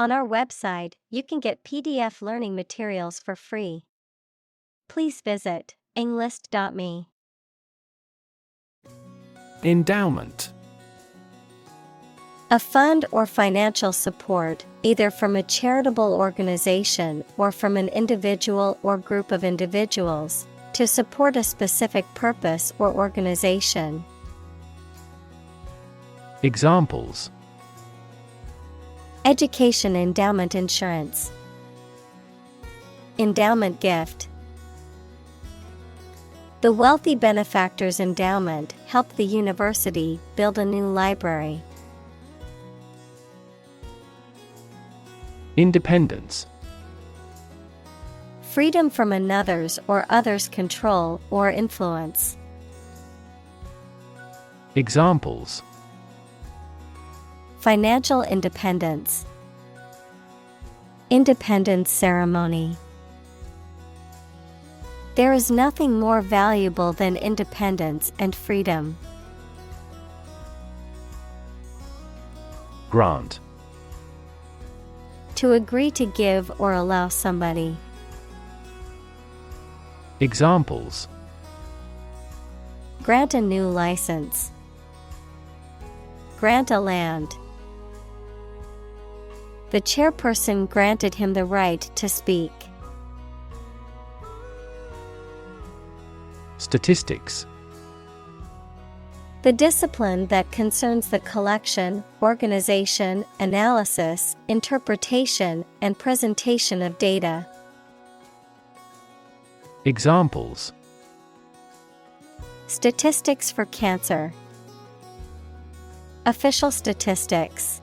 On our website, you can get PDF learning materials for free. Please visit englist.me. Endowment. A fund or financial support, either from a charitable organization or from an individual or group of individuals, to support a specific purpose or organization. Examples: Education endowment insurance. Endowment gift. The wealthy benefactor's endowment helped the university build a new library. Independence. Freedom from another's or others' control or influence. Examples: Financial independence. Independence ceremony. There is nothing more valuable than independence and freedom. Grant. To agree to give or allow somebody. Examples: Grant a new license. Grant a land. The chairperson granted him the right to speak. Statistics. The discipline that concerns the collection, organization, analysis, interpretation, and presentation of data. Examples: Statistics for cancer. Official statistics.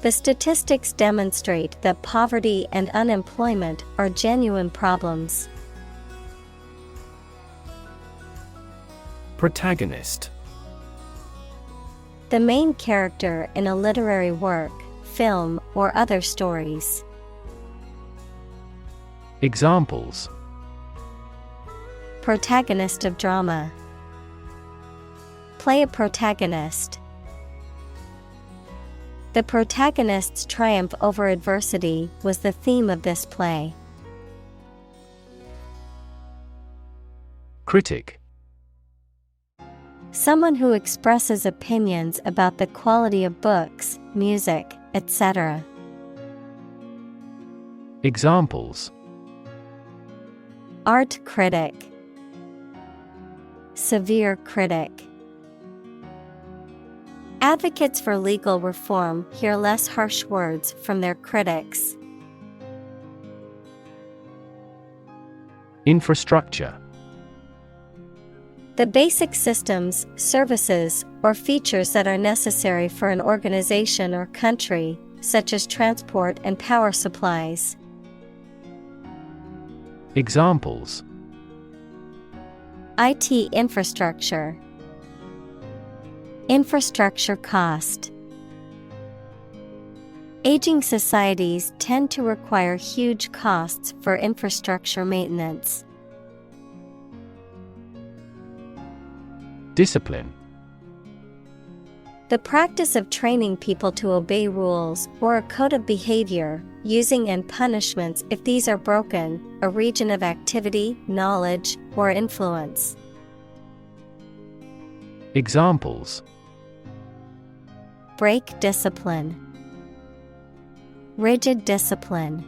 The statistics demonstrate that poverty and unemployment are genuine problems. Protagonist. The main character in a literary work, film, or other stories. Examples: Protagonist of drama. Play a protagonist. The protagonist's triumph over adversity was the theme of this play. Critic. Someone who expresses opinions about the quality of books, music, etc. Examples: Art critic. Severe critic. Advocates for legal reform hear less harsh words from their critics. Infrastructure. The basic systems, services, or features that are necessary for an organization or country, such as transport and power supplies. Examples: IT infrastructure. Infrastructure cost. Aging societies tend to require huge costs for infrastructure maintenance. Discipline. The practice of training people to obey rules or a code of behavior, using and punishments if these are broken, a region of activity, knowledge, or influence. Examples: Break discipline. Rigid discipline.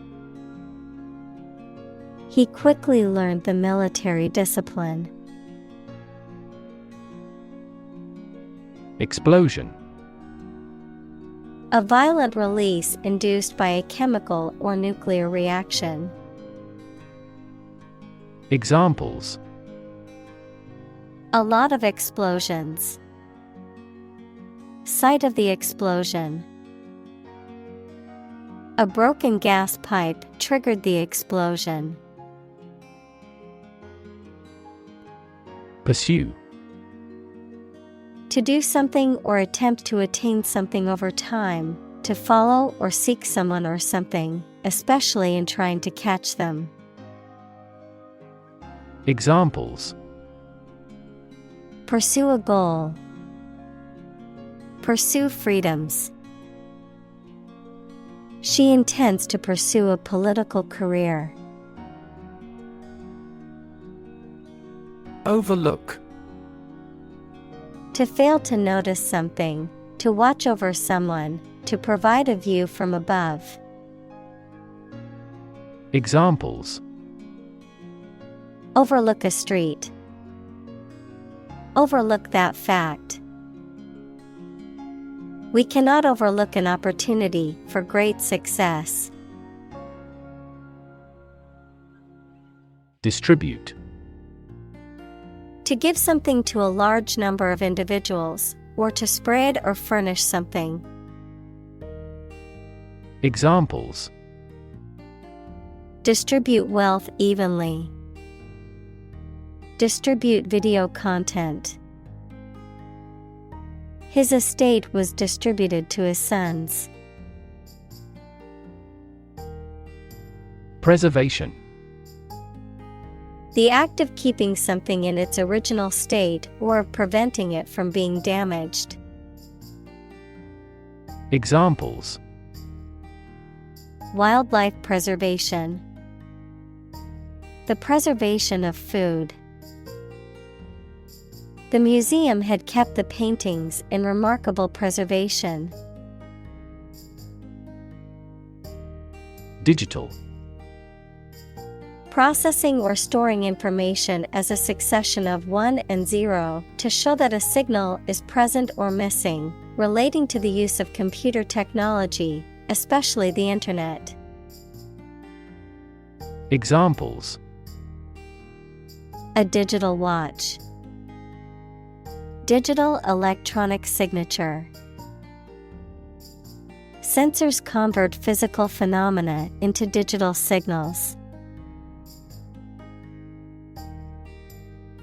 He quickly learned the military discipline. Explosion. A violent release induced by a chemical or nuclear reaction. Examples: A lot of explosions. Site of the explosion. A broken gas pipe triggered the explosion. Pursue. To do something or attempt to attain something over time, to follow or seek someone or something, especially in trying to catch them. Examples: Pursue a goal. Pursue freedoms. She intends to pursue a political career. Overlook. To fail to notice something, to watch over someone, to provide a view from above. Examples: Overlook a street. Overlook that fact. We cannot overlook an opportunity for great success. Distribute. To give something to a large number of individuals, or to spread or furnish something. Examples: Distribute wealth evenly. Distribute video content. His estate was distributed to his sons. Preservation. The act of keeping something in its original state or of preventing it from being damaged. Examples: Wildlife preservation. The preservation of food. The museum had kept the paintings in remarkable preservation. Digital. Processing or storing information as a succession of 1 and 0 to show that a signal is present or missing, relating to the use of computer technology, especially the Internet. Examples: A digital watch. Digital electronic signature. Sensors convert physical phenomena into digital signals.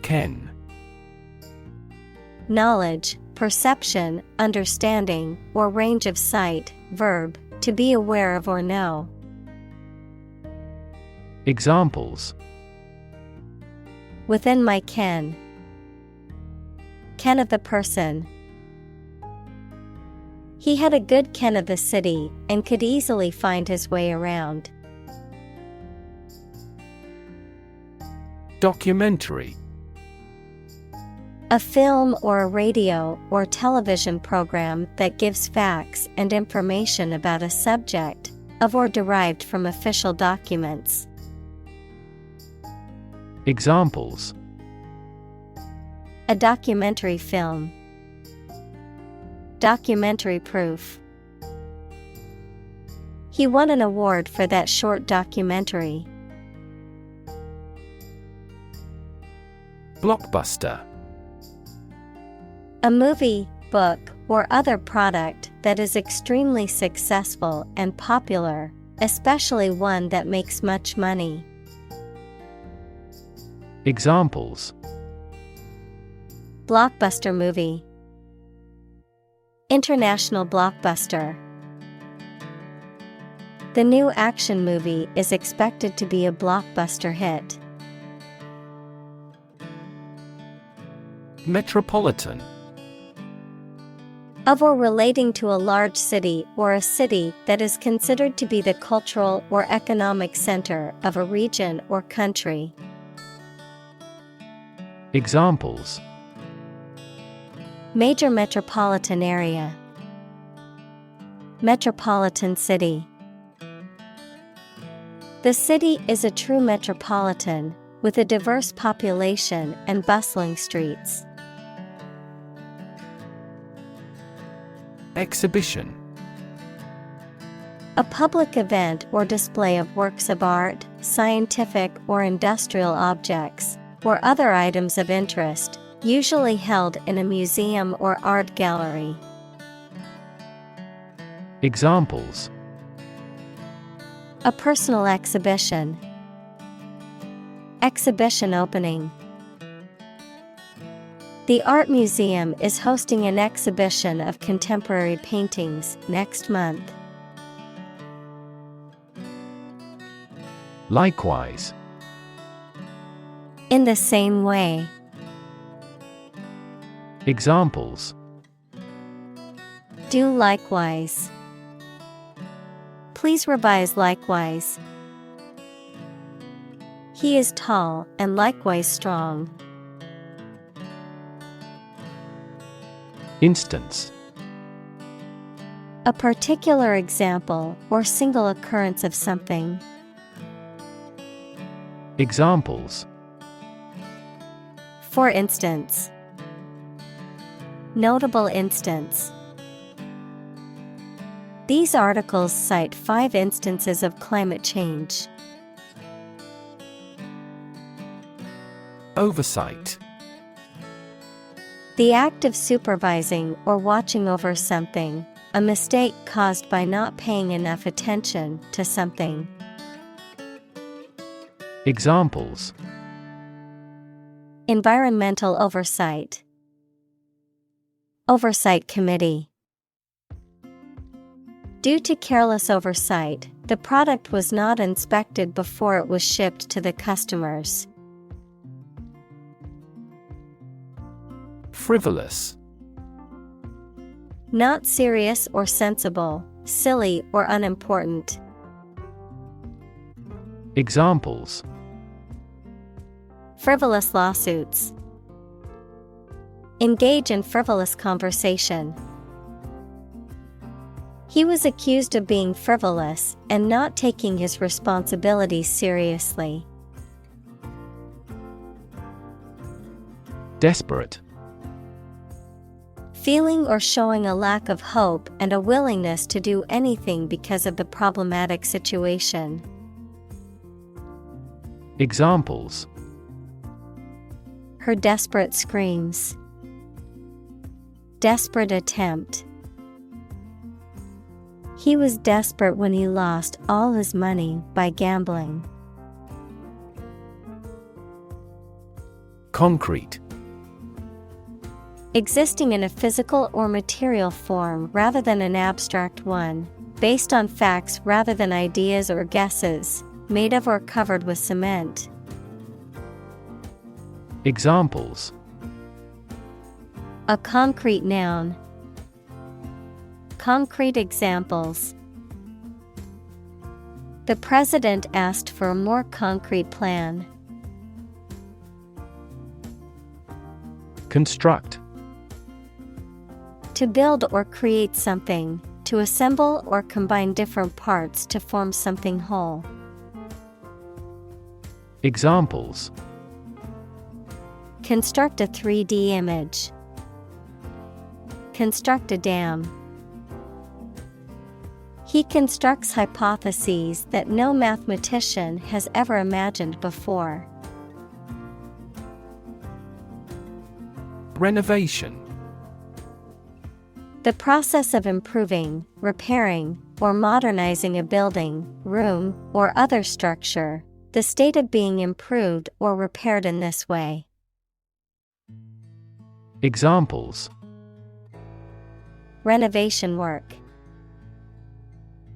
Ken. Knowledge, perception, understanding, or range of sight. Verb, to be aware of or know. Examples: Within my ken. Ken of the person. He had a good ken of the city and could easily find his way around. Documentary. A film or a radio or television program that gives facts and information about a subject, of or derived from official documents. Examples: A documentary film. Documentary proof. He won an award for that short documentary. Blockbuster. A movie, book, or other product that is extremely successful and popular, especially one that makes much money. Examples: Blockbuster movie. International blockbuster. The new action movie is expected to be a blockbuster hit. Metropolitan. Of or relating to a large city or a city that is considered to be the cultural or economic center of a region or country. Examples: Major metropolitan area. Metropolitan city. The city is a true metropolitan, with a diverse population and bustling streets. Exhibition. A public event or display of works of art, scientific or industrial objects, or other items of interest, usually held in a museum or art gallery. Examples: A personal exhibition. Exhibition opening. The art museum is hosting an exhibition of contemporary paintings next month. Likewise. In the same way. Examples: Do likewise. Please revise likewise. He is tall and likewise strong. Instance. A particular example or single occurrence of something. Examples. For instance. Notable instance. These articles cite 5 instances of climate change. Oversight. The act of supervising or watching over something, a mistake caused by not paying enough attention to something. Examples. Environmental oversight. Oversight committee. Due to careless oversight, the product was not inspected before it was shipped to the customers. Frivolous. Not serious or sensible, silly or unimportant. Examples. Frivolous lawsuits. Engage in frivolous conversation. He was accused of being frivolous and not taking his responsibilities seriously. Desperate. Feeling or showing a lack of hope and a willingness to do anything because of the problematic situation. Examples. Her desperate screams. Desperate attempt. He was desperate when he lost all his money by gambling. Concrete. Existing in a physical or material form rather than an abstract one, based on facts rather than ideas or guesses, made of or covered with cement. Examples. A concrete noun. Concrete examples. The president asked for a more concrete plan. Construct. To build or create something, to assemble or combine different parts to form something whole. Examples. Construct a 3D image. Construct a dam. He constructs hypotheses that no mathematician has ever imagined before. Renovation. The process of improving, repairing, or modernizing a building, room, or other structure, the state of being improved or repaired in this way. Examples. Renovation work.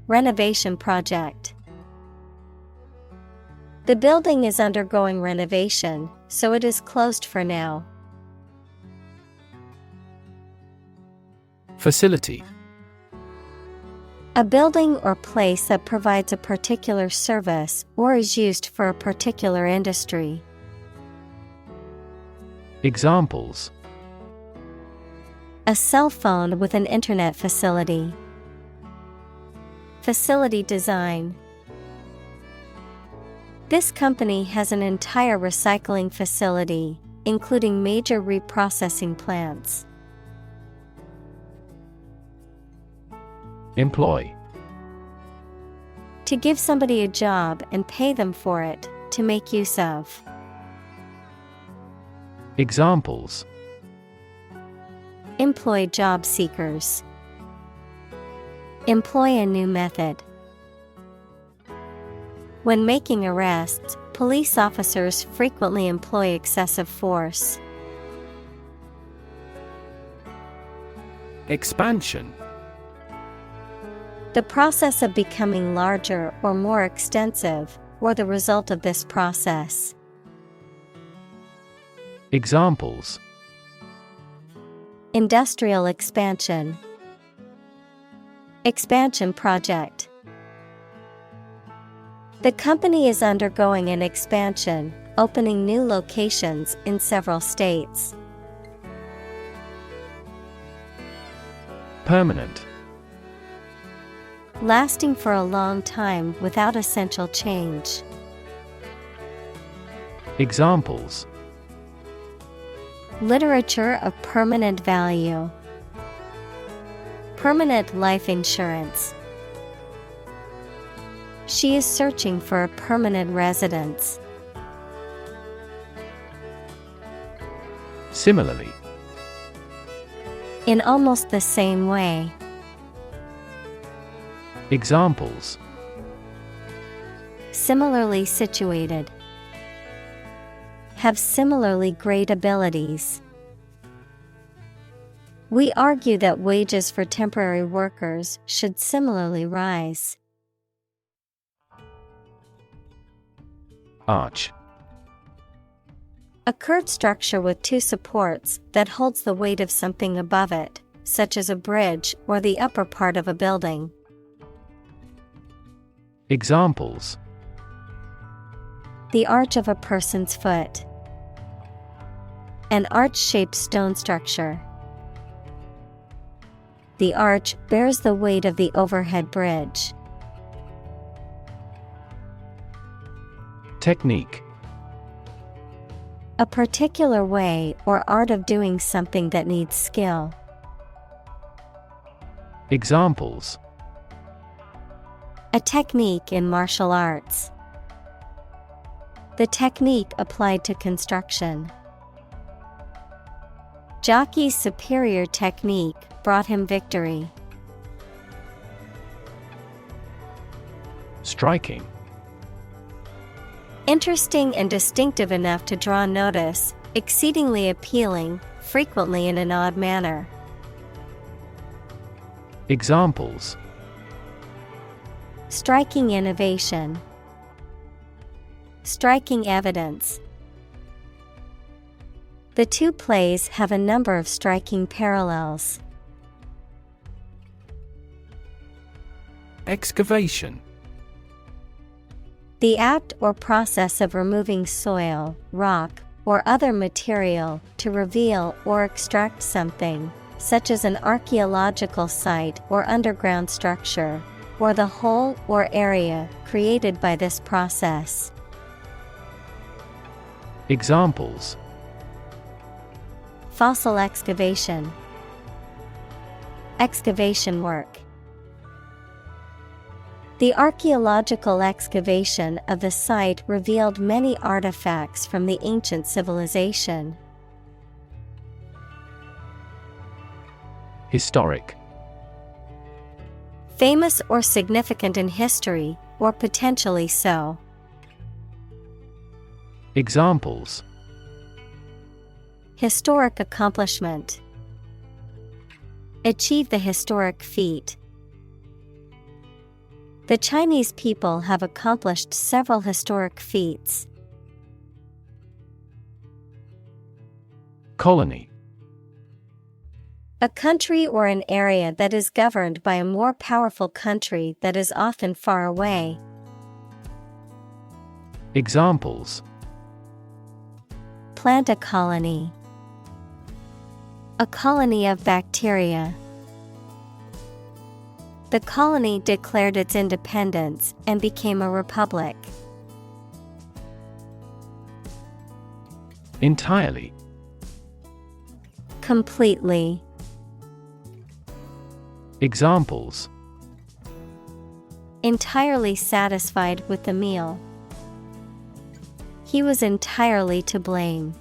Renovation project. The building is undergoing renovation, so it is closed for now. Facility. A building or place that provides a particular service or is used for a particular industry. Examples. A cell phone with an internet facility. Facility design. This company has an entire recycling facility, including major reprocessing plants. Employ. To give somebody a job and pay them for it, to make use of. Examples. Employ job seekers. Employ a new method. When making arrests, police officers frequently employ excessive force. Expansion. The process of becoming larger or more extensive, or the result of this process. Examples. Industrial expansion. Expansion project. The company is undergoing an expansion, opening new locations in several states. Permanent. Lasting for a long time without essential change. Examples: Literature of permanent value. Permanent life insurance. She is searching for a permanent residence. Similarly. In almost the same way. Examples: Similarly situated. Have similarly great abilities. We argue that wages for temporary workers should similarly rise. Arch. A curved structure with two supports that holds the weight of something above it, such as a bridge or the upper part of a building. Examples: The arch of a person's foot. An arch-shaped stone structure. The arch bears the weight of the overhead bridge. Technique. A particular way or art of doing something that needs skill. Examples: A technique in martial arts. The technique applied to construction. Jockey's superior technique brought him victory. Striking. Interesting and distinctive enough to draw notice, exceedingly appealing, frequently in an odd manner. Examples: Striking innovation. Striking evidence. The two plays have a number of striking parallels. Excavation. The act or process of removing soil, rock, or other material to reveal or extract something, such as an archaeological site or underground structure, or the whole or area created by this process. Examples: Fossil excavation. Excavation work. The archaeological excavation of the site revealed many artifacts from the ancient civilization. Historic. Famous or significant in history, or potentially so. Examples: Historic accomplishment. Achieve the historic feat. The Chinese people have accomplished several historic feats. Colony. A country or an area that is governed by a more powerful country that is often far away. Examples: Plant a colony. A colony of bacteria. The colony declared its independence and became a republic. Entirely. Completely. Examples: Entirely satisfied with the meal. He was entirely to blame.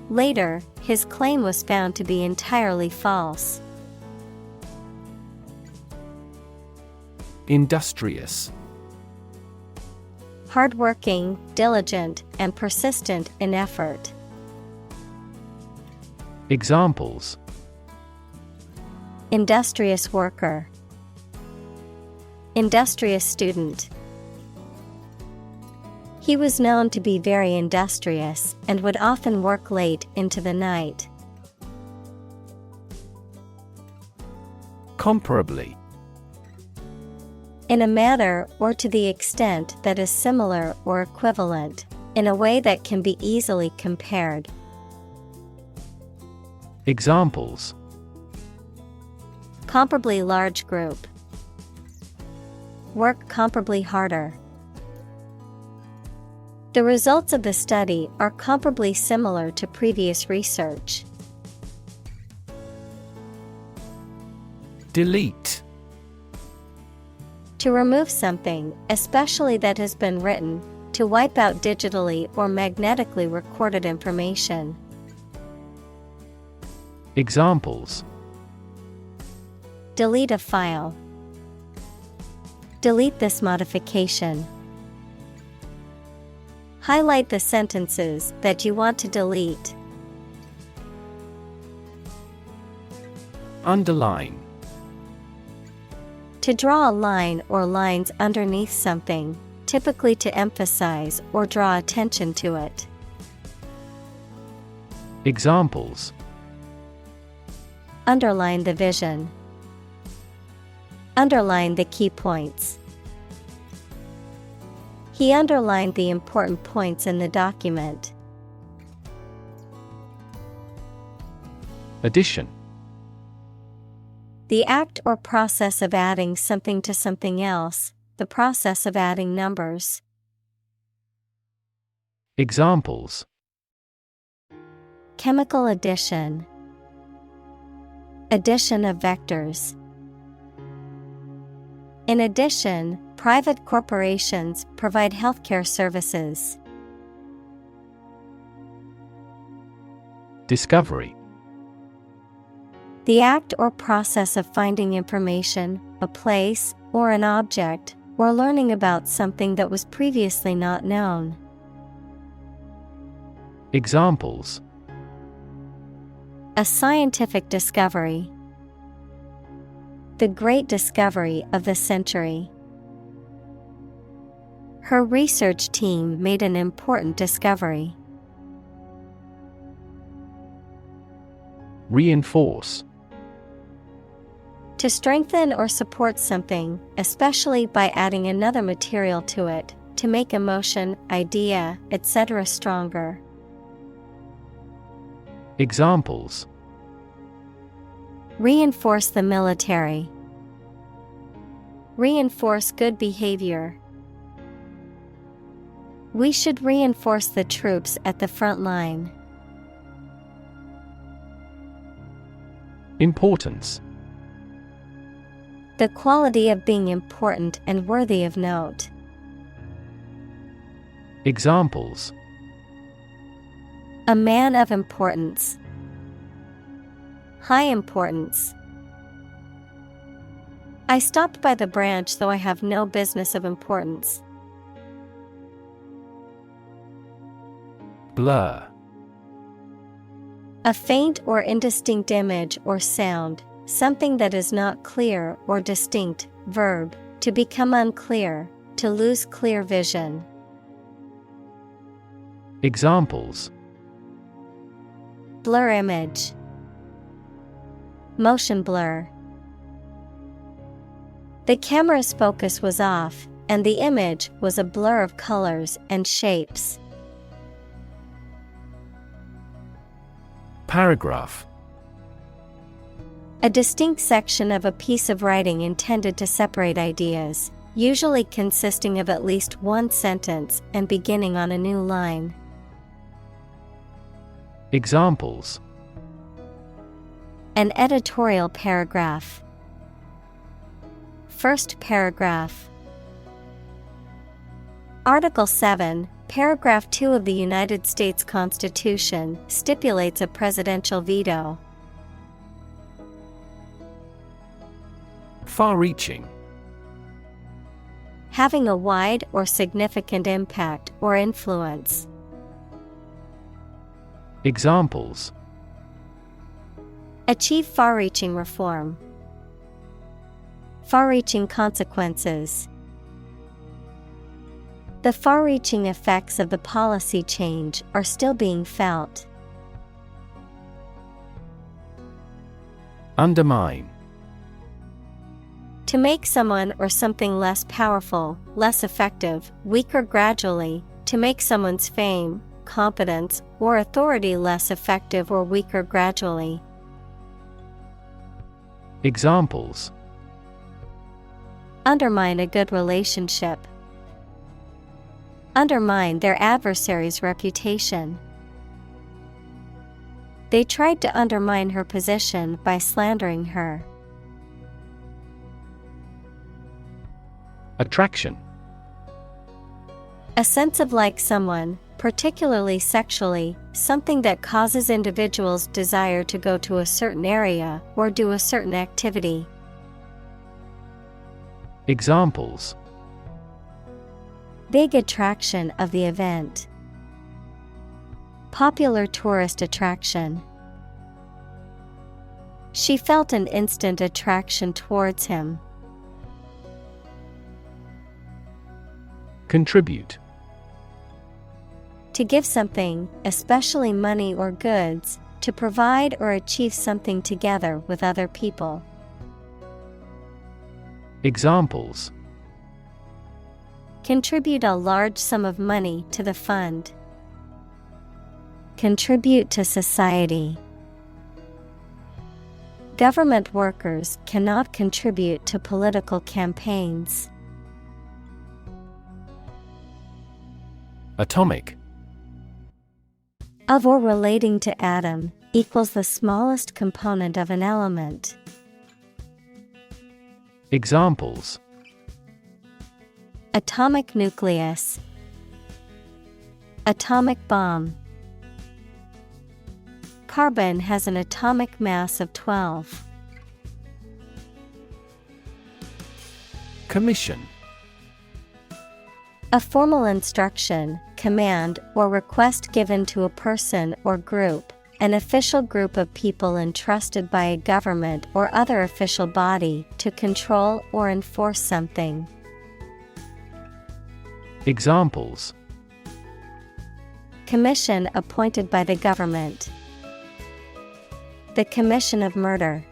Later, his claim was found to be entirely false. Industrious. Hardworking, diligent, and persistent in effort. Examples: Industrious worker. Industrious student. He was known to be very industrious and would often work late into the night. Comparably. In a manner or to the extent that is similar or equivalent, in a way that can be easily compared. Examples: Comparably large group. Work comparably harder. The results of the study are comparably similar to previous research. Delete. To remove something, especially that has been written, to wipe out digitally or magnetically recorded information. Examples: Delete a file. Delete this modification. Highlight the sentences that you want to delete. Underline. To draw a line or lines underneath something, typically to emphasize or draw attention to it. Examples: Underline the vision. Underline the key points. He underlined the important points in the document. Addition. The act or process of adding something to something else, the process of adding numbers. Examples: Chemical addition. Addition of vectors. In addition, private corporations provide healthcare services. Discovery. The act or process of finding information, a place, or an object, or learning about something that was previously not known. Examples: A scientific discovery. The great discovery of the century. Her research team made an important discovery. Reinforce. To strengthen or support something, especially by adding another material to it, to make emotion, idea, etc. stronger. Examples: Reinforce the military. Reinforce good behavior. We should reinforce the troops at the front line. Importance. The quality of being important and worthy of note. Examples: A man of importance. High importance. I stopped by the branch though I have no business of importance. Blur. A faint or indistinct image or sound, something that is not clear or distinct. Verb, to become unclear, to lose clear vision. Examples: Blur image. Motion blur. The camera's focus was off, and the image was a blur of colors and shapes. Paragraph. A distinct section of a piece of writing intended to separate ideas, usually consisting of at least one sentence and beginning on a new line. Examples: An editorial paragraph. First paragraph. Article 7, Paragraph 2 of the United States Constitution stipulates a presidential veto. Far-reaching. Having a wide or significant impact or influence. Examples: Achieve far-reaching reform. Far-reaching consequences. The far-reaching effects of the policy change are still being felt. To To make someone or something less powerful, less effective, weaker gradually, to make someone's fame, competence, or authority less effective or weaker gradually. Examples: Undermine a good relationship. Undermine their adversary's reputation. They tried to undermine her position by slandering her. Attraction. A sense of like someone, particularly sexually, something that causes individuals' desire to go to a certain area or do a certain activity. Examples: Big attraction of the event. Popular tourist attraction. She felt an instant attraction towards him. Contribute. To give something, especially money or goods, to provide or achieve something together with other people. Examples: Contribute a large sum of money to the fund. Contribute to society. Government workers cannot contribute to political campaigns. Atomic. Of or relating to atom, equals the smallest component of an element. Examples: Atomic nucleus. Atomic bomb. Carbon has an atomic mass of 12. Commission. A formal instruction, command, or request given to a person or group, an official group of people entrusted by a government or other official body to control or enforce something. Examples: Commission appointed by the government. The commission of murder.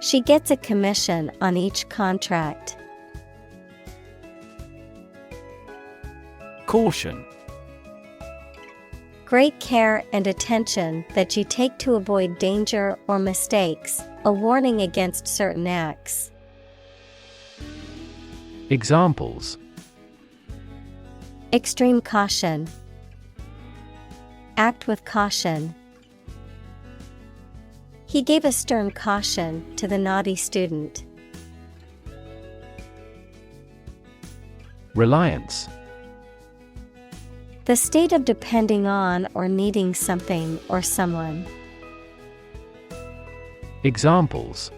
She gets a commission on each contract. Caution. Great care and attention that you take to avoid danger or mistakes, a warning against certain acts. Examples: Extreme caution. Act with caution. He gave a stern caution to the naughty student. Reliance. The state of depending on or needing something or someone. Examples: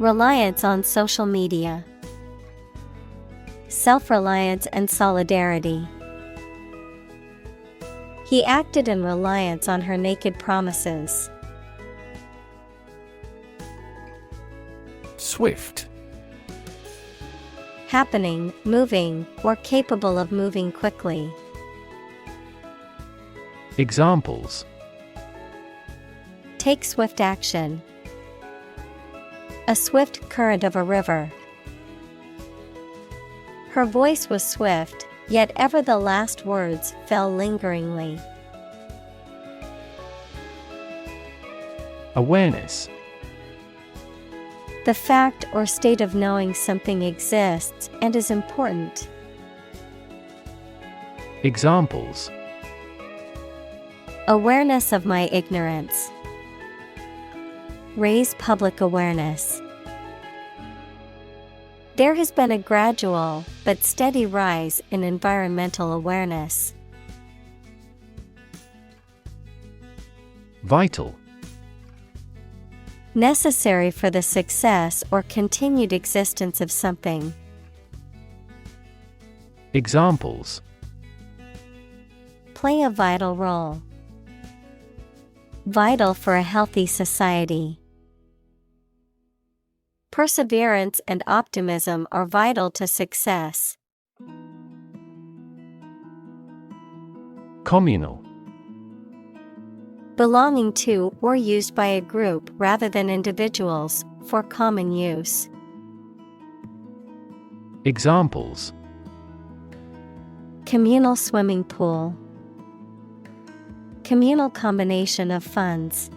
Reliance on social media. Self-reliance and solidarity. He acted in reliance on her naked promises. Swift. Happening, moving, or capable of moving quickly. Examples: Take swift action. A swift current of a river. Her voice was swift, yet ever the last words fell lingeringly. Awareness. The fact or state of knowing something exists and is important. Examples: Awareness of my ignorance. Raise public awareness. There has been a gradual but steady rise in environmental awareness. Vital. Necessary for the success or continued existence of something. Examples: Play a vital role. Vital for a healthy society. Perseverance and optimism are vital to success. Communal. Belonging to or used by a group rather than individuals, for common use. Examples: Communal swimming pool. Communal combination of funds.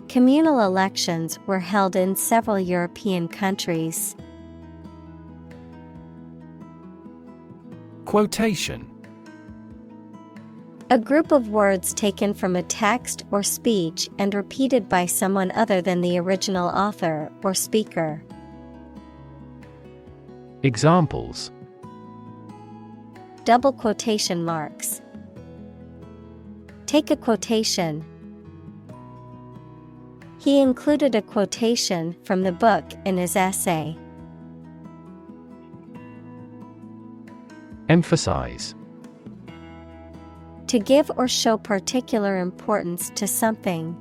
Communal elections were held in several European countries. Quotation: A group of words taken from a text or speech and repeated by someone other than the original author or speaker. Examples: Double quotation marks. Take a quotation. He included a quotation from the book in his essay. Emphasize: To give or show particular importance to something.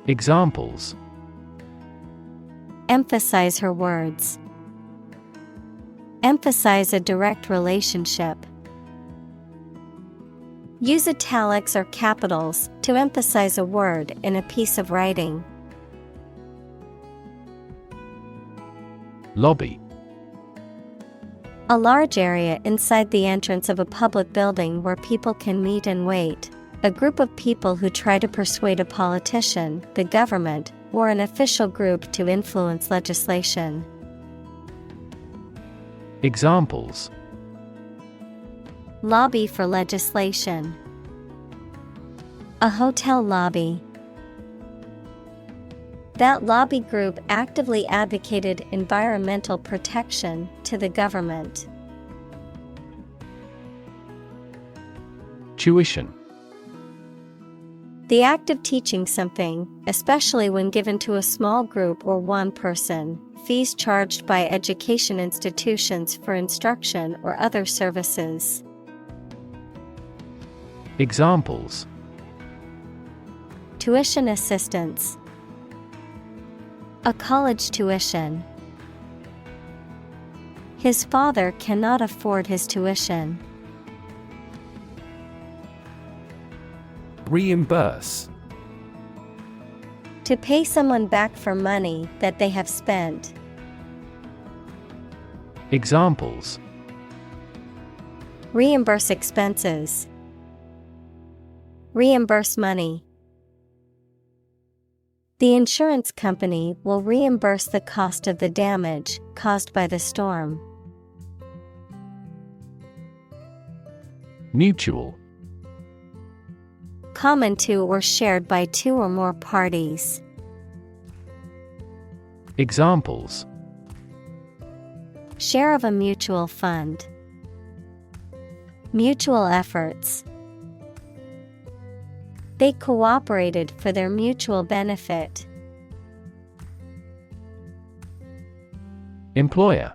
Examples: Emphasize her words. Emphasize a direct relationship. Use italics or capitals to emphasize a word in a piece of writing. Lobby: A large area inside the entrance of a public building where people can meet and wait. A group of people who try to persuade a politician, the government, or an official group to influence legislation. Examples: Lobby for legislation. A hotel lobby. That lobby group actively advocated environmental protection to the government. Tuition: The act of teaching something, especially when given to a small group or one person. Fees charged by education institutions for instruction or other services. Examples: Tuition assistance. A college tuition. His father cannot afford his tuition. Reimburse: To pay someone back for money that they have spent. Examples: Reimburse expenses. Reimburse money. The insurance company will reimburse the cost of the damage caused by the storm. Mutual: Common to or shared by two or more parties. Examples: Share of a mutual fund. Mutual efforts. They cooperated for their mutual benefit. Employer: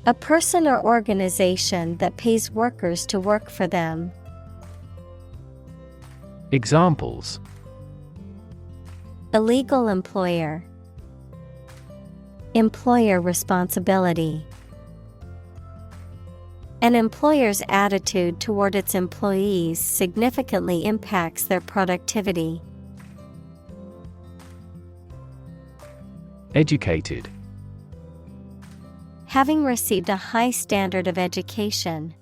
A person or organization that pays workers to work for them. Examples: Illegal employer. Employer responsibility. An employer's attitude toward its employees significantly impacts their productivity. Educated: Having received a high standard of education.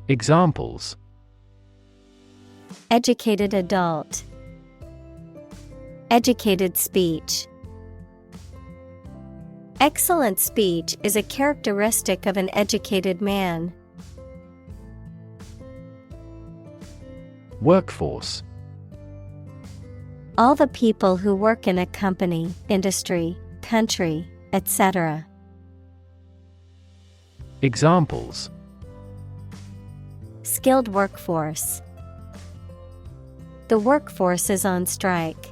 Examples: Educated adult. Educated speech. Excellent speech is a characteristic of an educated man. Workforce: All the people who work in a company, industry, country, etc. Examples: Skilled workforce. The workforce is on strike.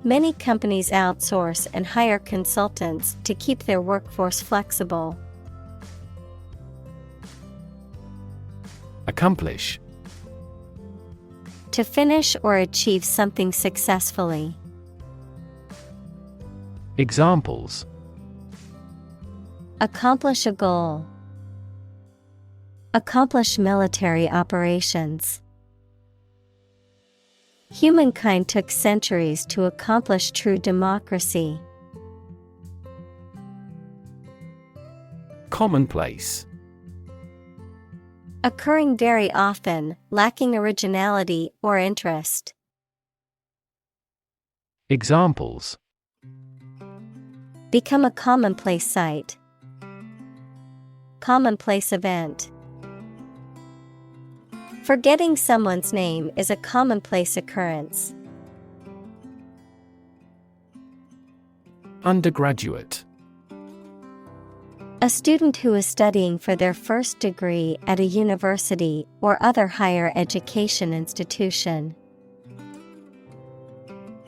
Many companies outsource and hire consultants to keep their workforce flexible. Accomplish: To finish or achieve something successfully. Examples: Accomplish a goal. Accomplish military operations. Humankind took centuries to accomplish true democracy. Commonplace. Occurring very often, lacking originality or interest. Examples: Become a commonplace sight. Commonplace event. Forgetting someone's name is a commonplace occurrence. Undergraduate. A student who is studying for their first degree at a university or other higher education institution.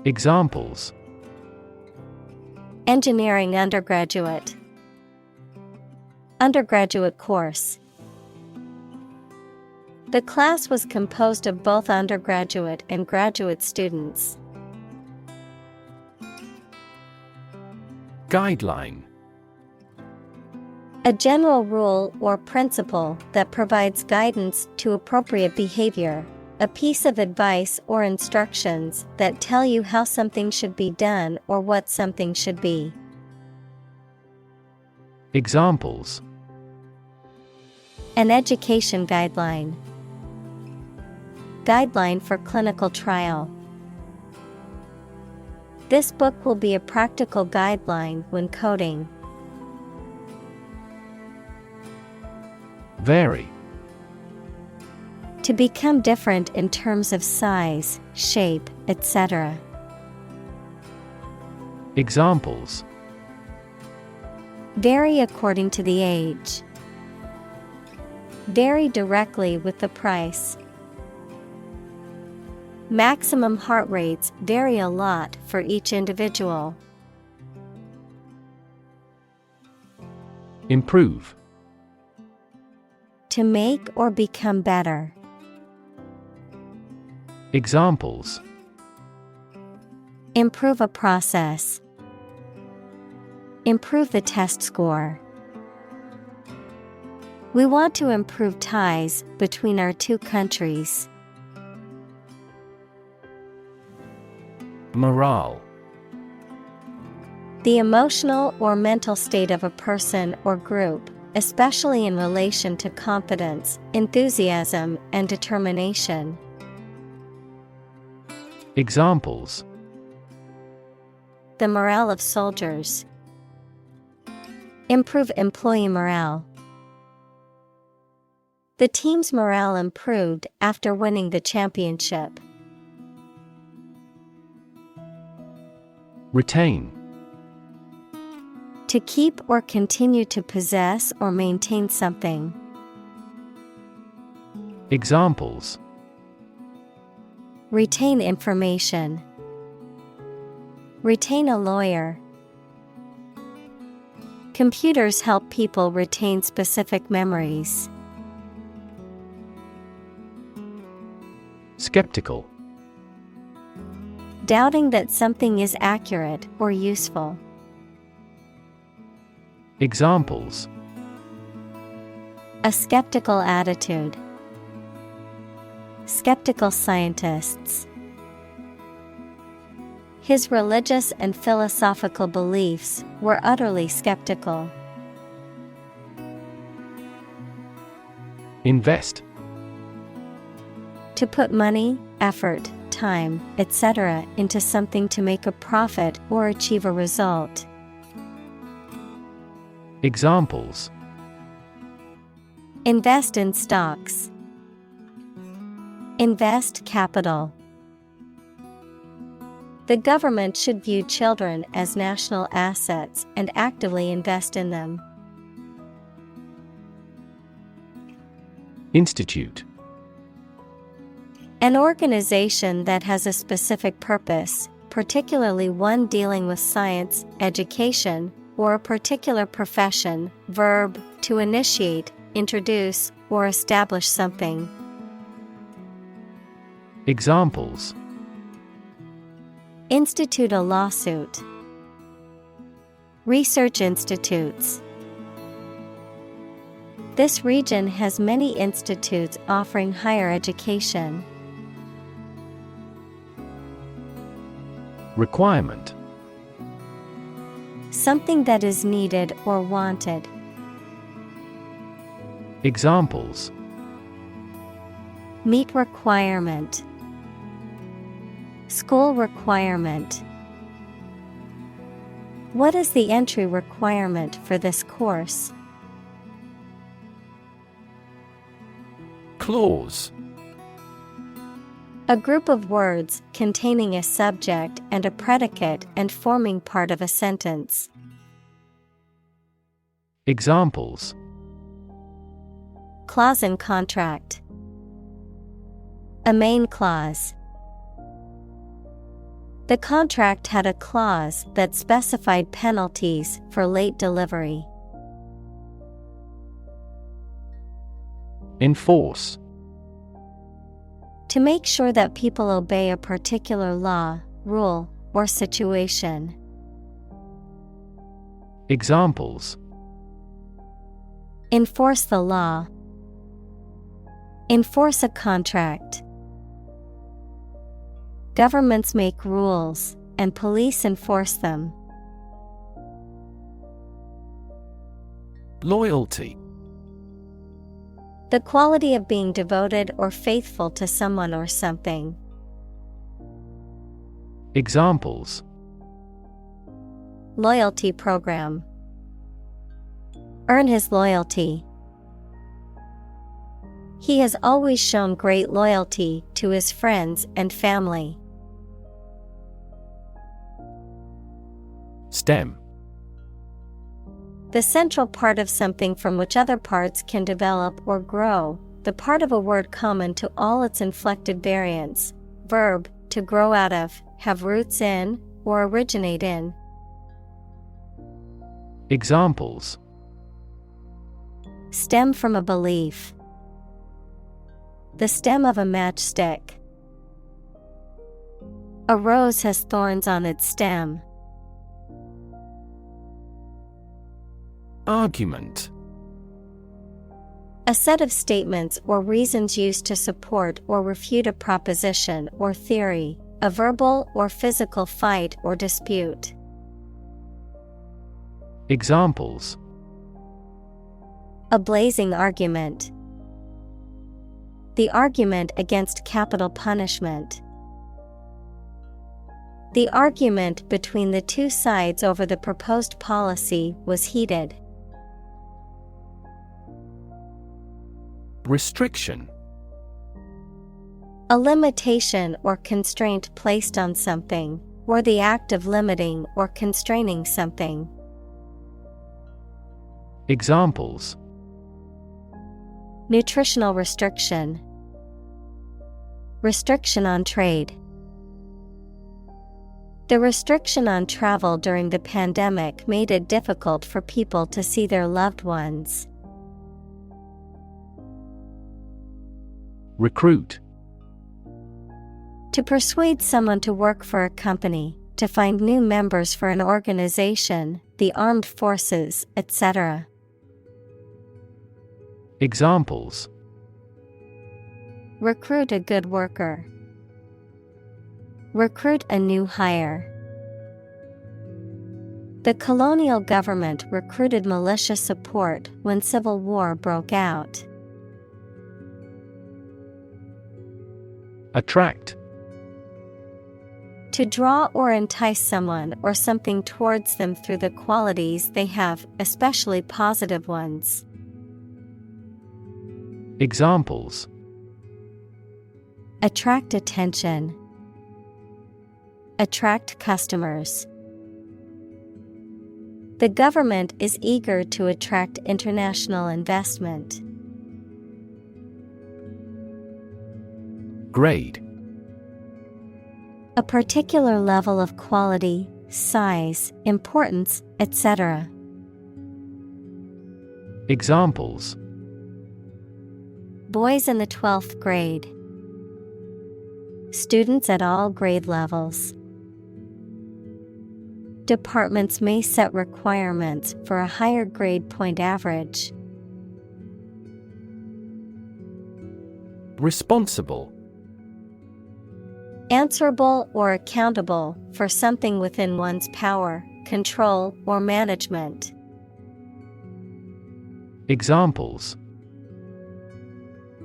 Examples: Engineering undergraduate. Undergraduate course. The class was composed of both undergraduate and graduate students. Guideline. A general rule or principle that provides guidance to appropriate behavior, a piece of advice or instructions that tell you how something should be done or what something should be. Examples: An education guideline. Guideline for clinical trial. This book will be a practical guideline when coding. Vary. To become different in terms of size, shape, etc. Examples: Vary according to the age. Vary directly with the price. Maximum heart rates vary a lot for each individual. Improve. To make or become better. Examples: Improve a process. Improve the test score. We want to improve ties between our two countries. Morale. The emotional or mental state of a person or group, especially in relation to confidence, enthusiasm, and determination. Examples: The morale of soldiers. Improve employee morale. The team's morale improved after winning the championship. Retain. To keep or continue to possess or maintain something. Examples: Retain information. Retain a lawyer. Computers help people retain specific memories. Skeptical. Doubting that something is accurate or useful. Examples: A skeptical attitude. Skeptical scientists. His religious and philosophical beliefs were utterly skeptical. Invest. To put money, effort, time, etc. into something to make a profit or achieve a result. Examples: Invest in stocks. Invest capital. The government should view children as national assets and actively invest in them. Institute. An organization that has a specific purpose, particularly one dealing with science, education, or a particular profession. Verb: to initiate, introduce, or establish something. Examples: Institute a lawsuit. Research institutes. This region has many institutes offering higher education. Requirement. Something that is needed or wanted. Examples: Meet requirement. School requirement. What is the entry requirement for this course? Clause. A group of words containing a subject and a predicate and forming part of a sentence. Examples: Clause in contract. A main clause. The contract had a clause that specified penalties for late delivery. Enforce. To make sure that people obey a particular law, rule, or situation. Examples: Enforce the law. Enforce a contract. Governments make rules, and police enforce them. Loyalty. The quality of being devoted or faithful to someone or something. Examples: Loyalty program. Earn his loyalty. He has always shown great loyalty to his friends and family. Stem. The central part of something from which other parts can develop or grow, the part of a word common to all its inflected variants. Verb, to grow out of, have roots in, or originate in. Examples: Stem from a belief. The stem of a matchstick. A rose has thorns on its stem. Argument. A set of statements or reasons used to support or refute a proposition or theory, a verbal or physical fight or dispute. Examples: A blazing argument. The argument against capital punishment. The argument between the two sides over the proposed policy was heated. Restriction. A limitation or constraint placed on something, or the act of limiting or constraining something. Examples: Nutritional restriction. Restriction on trade. The restriction on travel during the pandemic made it difficult for people to see their loved ones. Recruit. To persuade someone to work for a company, to find new members for an organization, the armed forces, etc. Examples: Recruit a good worker. Recruit a new hire. The colonial government recruited militia support when civil war broke out. Attract. To draw or entice someone or something towards them through the qualities they have, especially positive ones. Examples: Attract attention. Attract customers. The government is eager to attract international investment. Grade. A particular level of quality, size, importance, etc. Examples: Boys in the 12th grade. Students at all grade levels. Departments may set requirements for a higher grade point average. Responsible. Answerable or accountable for something within one's power, control, or management. Examples: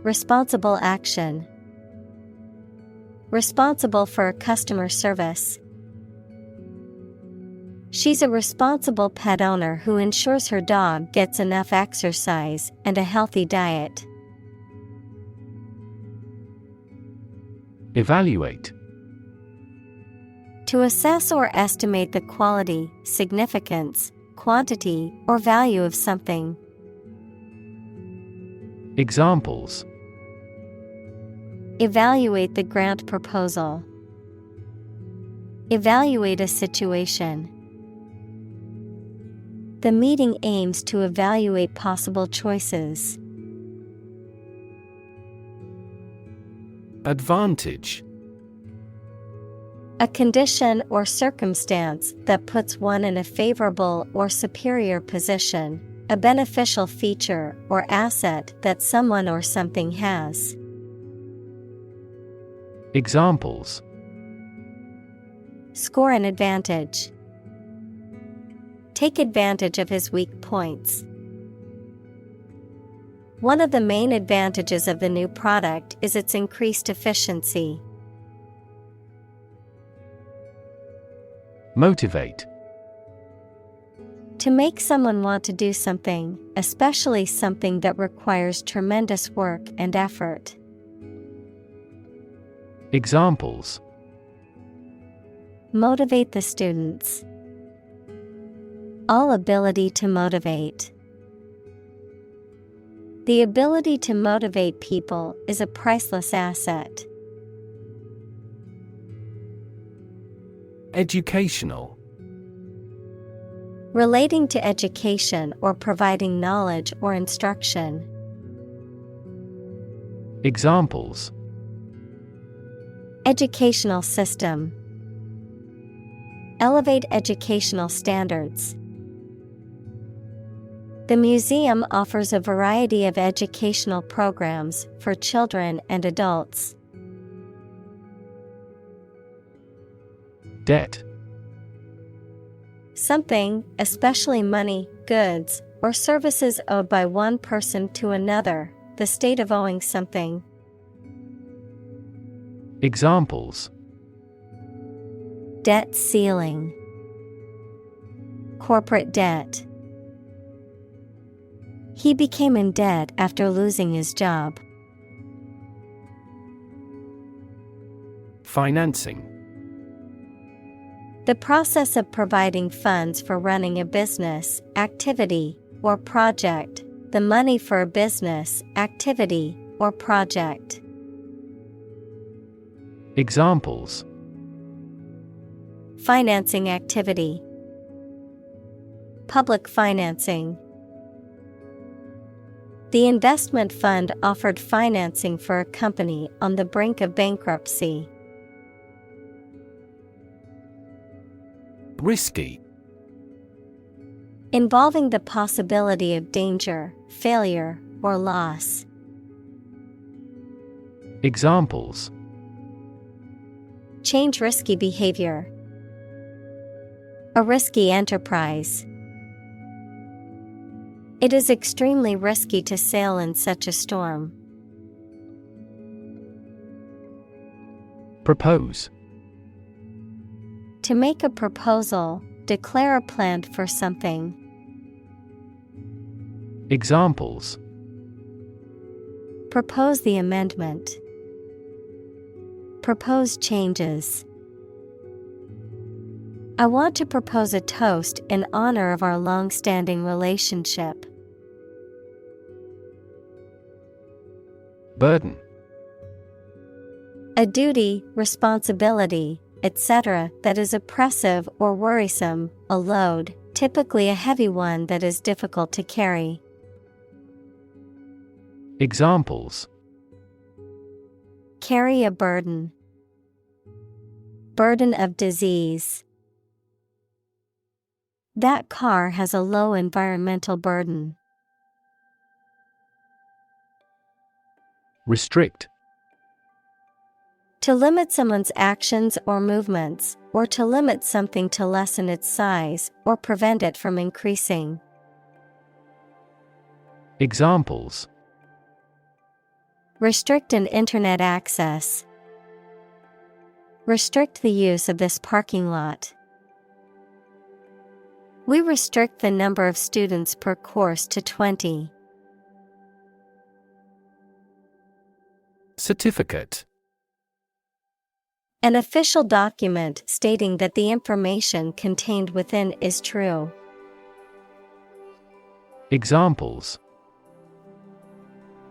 Responsible action. Responsible for customer service. She's a responsible pet owner who ensures her dog gets enough exercise and a healthy diet. Evaluate. To assess or estimate the quality, significance, quantity, or value of something. Examples: Evaluate the grant proposal. Evaluate a situation. The meeting aims to evaluate possible choices. Advantage. A condition or circumstance that puts one in a favorable or superior position, a beneficial feature or asset that someone or something has. Examples: Score an advantage. Take advantage of his weak points. One of the main advantages of the new product is its increased efficiency. Motivate. To make someone want to do something, especially something that requires tremendous work and effort. Examples: Motivate the students. All ability to motivate. The ability to motivate people is a priceless asset. Educational. Relating to education or providing knowledge or instruction. Examples: Educational system. Elevate educational standards. The museum offers a variety of educational programs for children and adults. Debt. Something, especially money, goods, or services owed by one person to another, the state of owing something. Examples: Debt ceiling. Corporate debt. He became in debt after losing his job. Financing. The process of providing funds for running a business, activity, or project. The money for a business, activity, or project. Examples: Financing activity. Public financing. The investment fund offered financing for a company on the brink of bankruptcy. Risky. Involving the possibility of danger, failure, or loss. Examples: Change risky behavior. A risky enterprise. It is extremely risky to sail in such a storm. Propose. To make a proposal, declare a plan for something. Examples: Propose the amendment. Propose changes. I want to propose a toast in honor of our long-standing relationship. Burden. A duty, responsibility, etc. that is oppressive or worrisome, a load, typically a heavy one that is difficult to carry. Examples: Carry a burden. Burden of disease. That car has a low environmental burden. Restrict. To limit someone's actions or movements, or to limit something to lessen its size or prevent it from increasing. Examples: Restrict an internet access. Restrict the use of this parking lot. We restrict the number of students per course to 20. Certificate. An official document stating that the information contained within is true. Examples: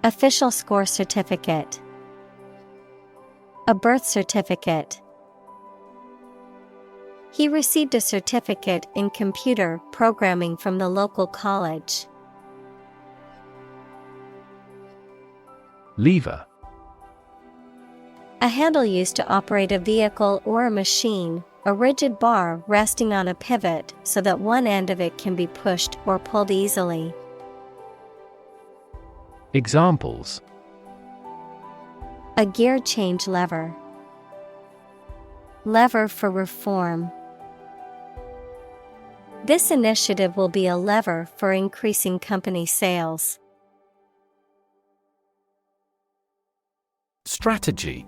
Official score certificate. A birth certificate. He received a certificate in computer programming from the local college. Lever. A handle used to operate a vehicle or a machine, a rigid bar resting on a pivot so that one end of it can be pushed or pulled easily. Examples: A gear change lever. Lever for reform. This initiative will be a lever for increasing company sales. Strategy.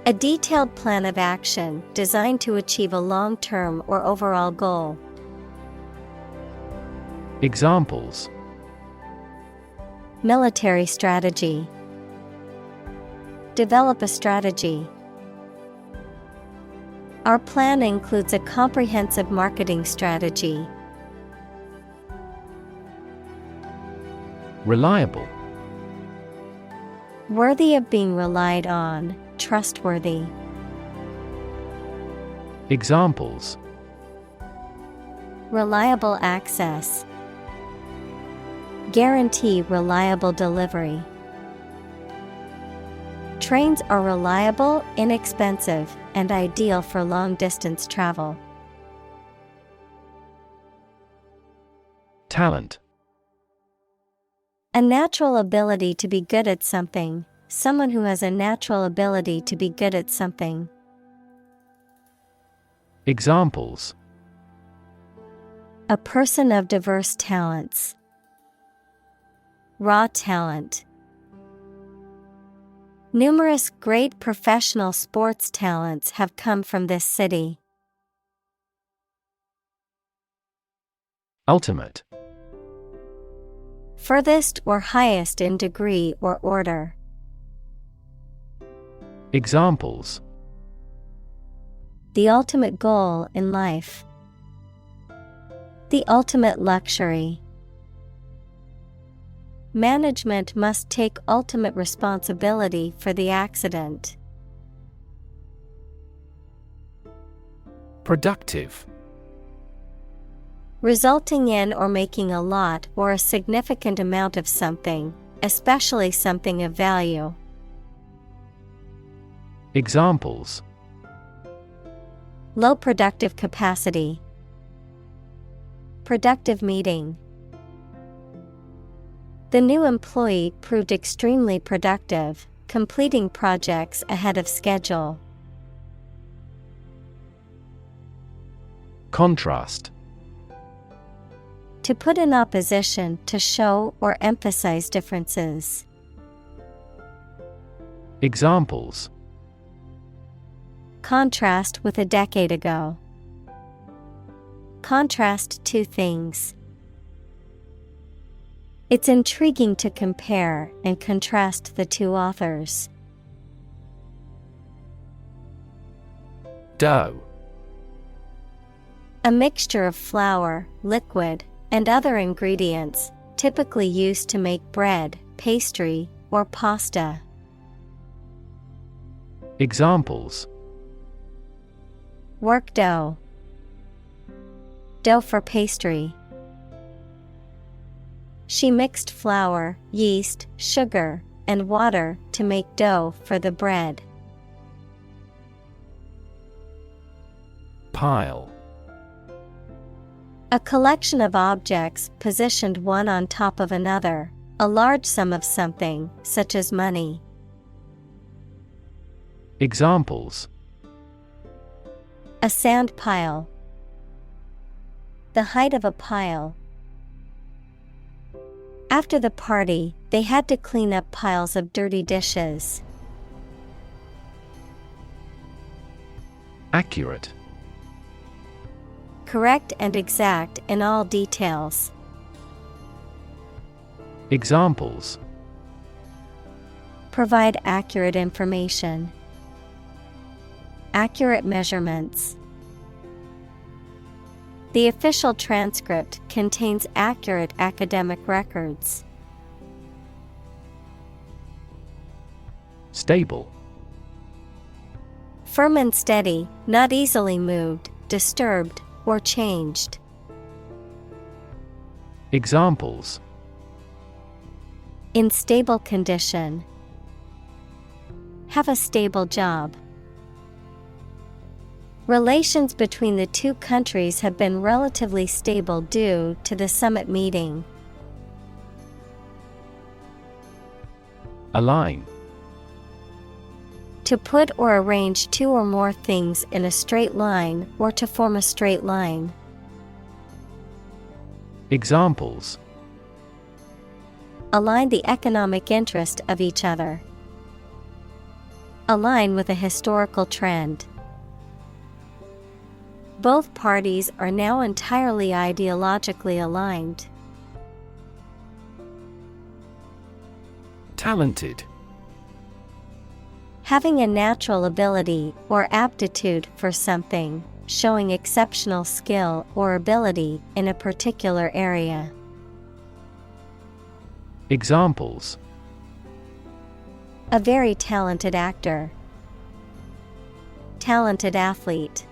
A detailed plan of action designed to achieve a long-term or overall goal. Examples: Military strategy. Develop a strategy. Our plan includes a comprehensive marketing strategy. Reliable. Worthy of being relied on, trustworthy. Examples: Reliable access. Guarantee reliable delivery. Trains are reliable, inexpensive, and ideal for long-distance travel. Talent. A natural ability to be good at something. Someone who has a natural ability to be good at something. Examples: A person of diverse talents. Raw talent. Numerous great professional sports talents have come from this city. Ultimate. Furthest or highest in degree or order. Examples: The ultimate goal in life. The ultimate luxury. Management must take ultimate responsibility for the accident. Productive. Resulting in or making a lot or a significant amount of something, especially something of value. Examples: Low productive capacity. Productive meeting. The new employee proved extremely productive, completing projects ahead of schedule. Contrast. To put in opposition to show or emphasize differences. Examples: Contrast with a decade ago. Contrast two things. It's intriguing to compare and contrast the two authors. Dough. A mixture of flour, liquid, and other ingredients, typically used to make bread, pastry, or pasta. Examples: Work dough. Dough for pastry. She mixed flour, yeast, sugar, and water to make dough for the bread. Pile. A collection of objects positioned one on top of another, a large sum of something, such as money. Examples: a sand pile, the height of a pile. After the party, they had to clean up piles of dirty dishes. Accurate. Correct and exact in all details. Examples: provide accurate information, accurate measurements. The official transcript contains accurate academic records. Stable. Firm and steady, not easily moved, disturbed, or changed. Examples: in stable condition, have a stable job. Relations between the two countries have been relatively stable due to the summit meeting. Align. To put or arrange two or more things in a straight line or to form a straight line. Examples: align the economic interest of each other. Align with a historical trend. Both parties are now entirely ideologically aligned. Talented. Having a natural ability or aptitude for something, showing exceptional skill or ability in a particular area. Examples: a very talented actor. Talented athlete.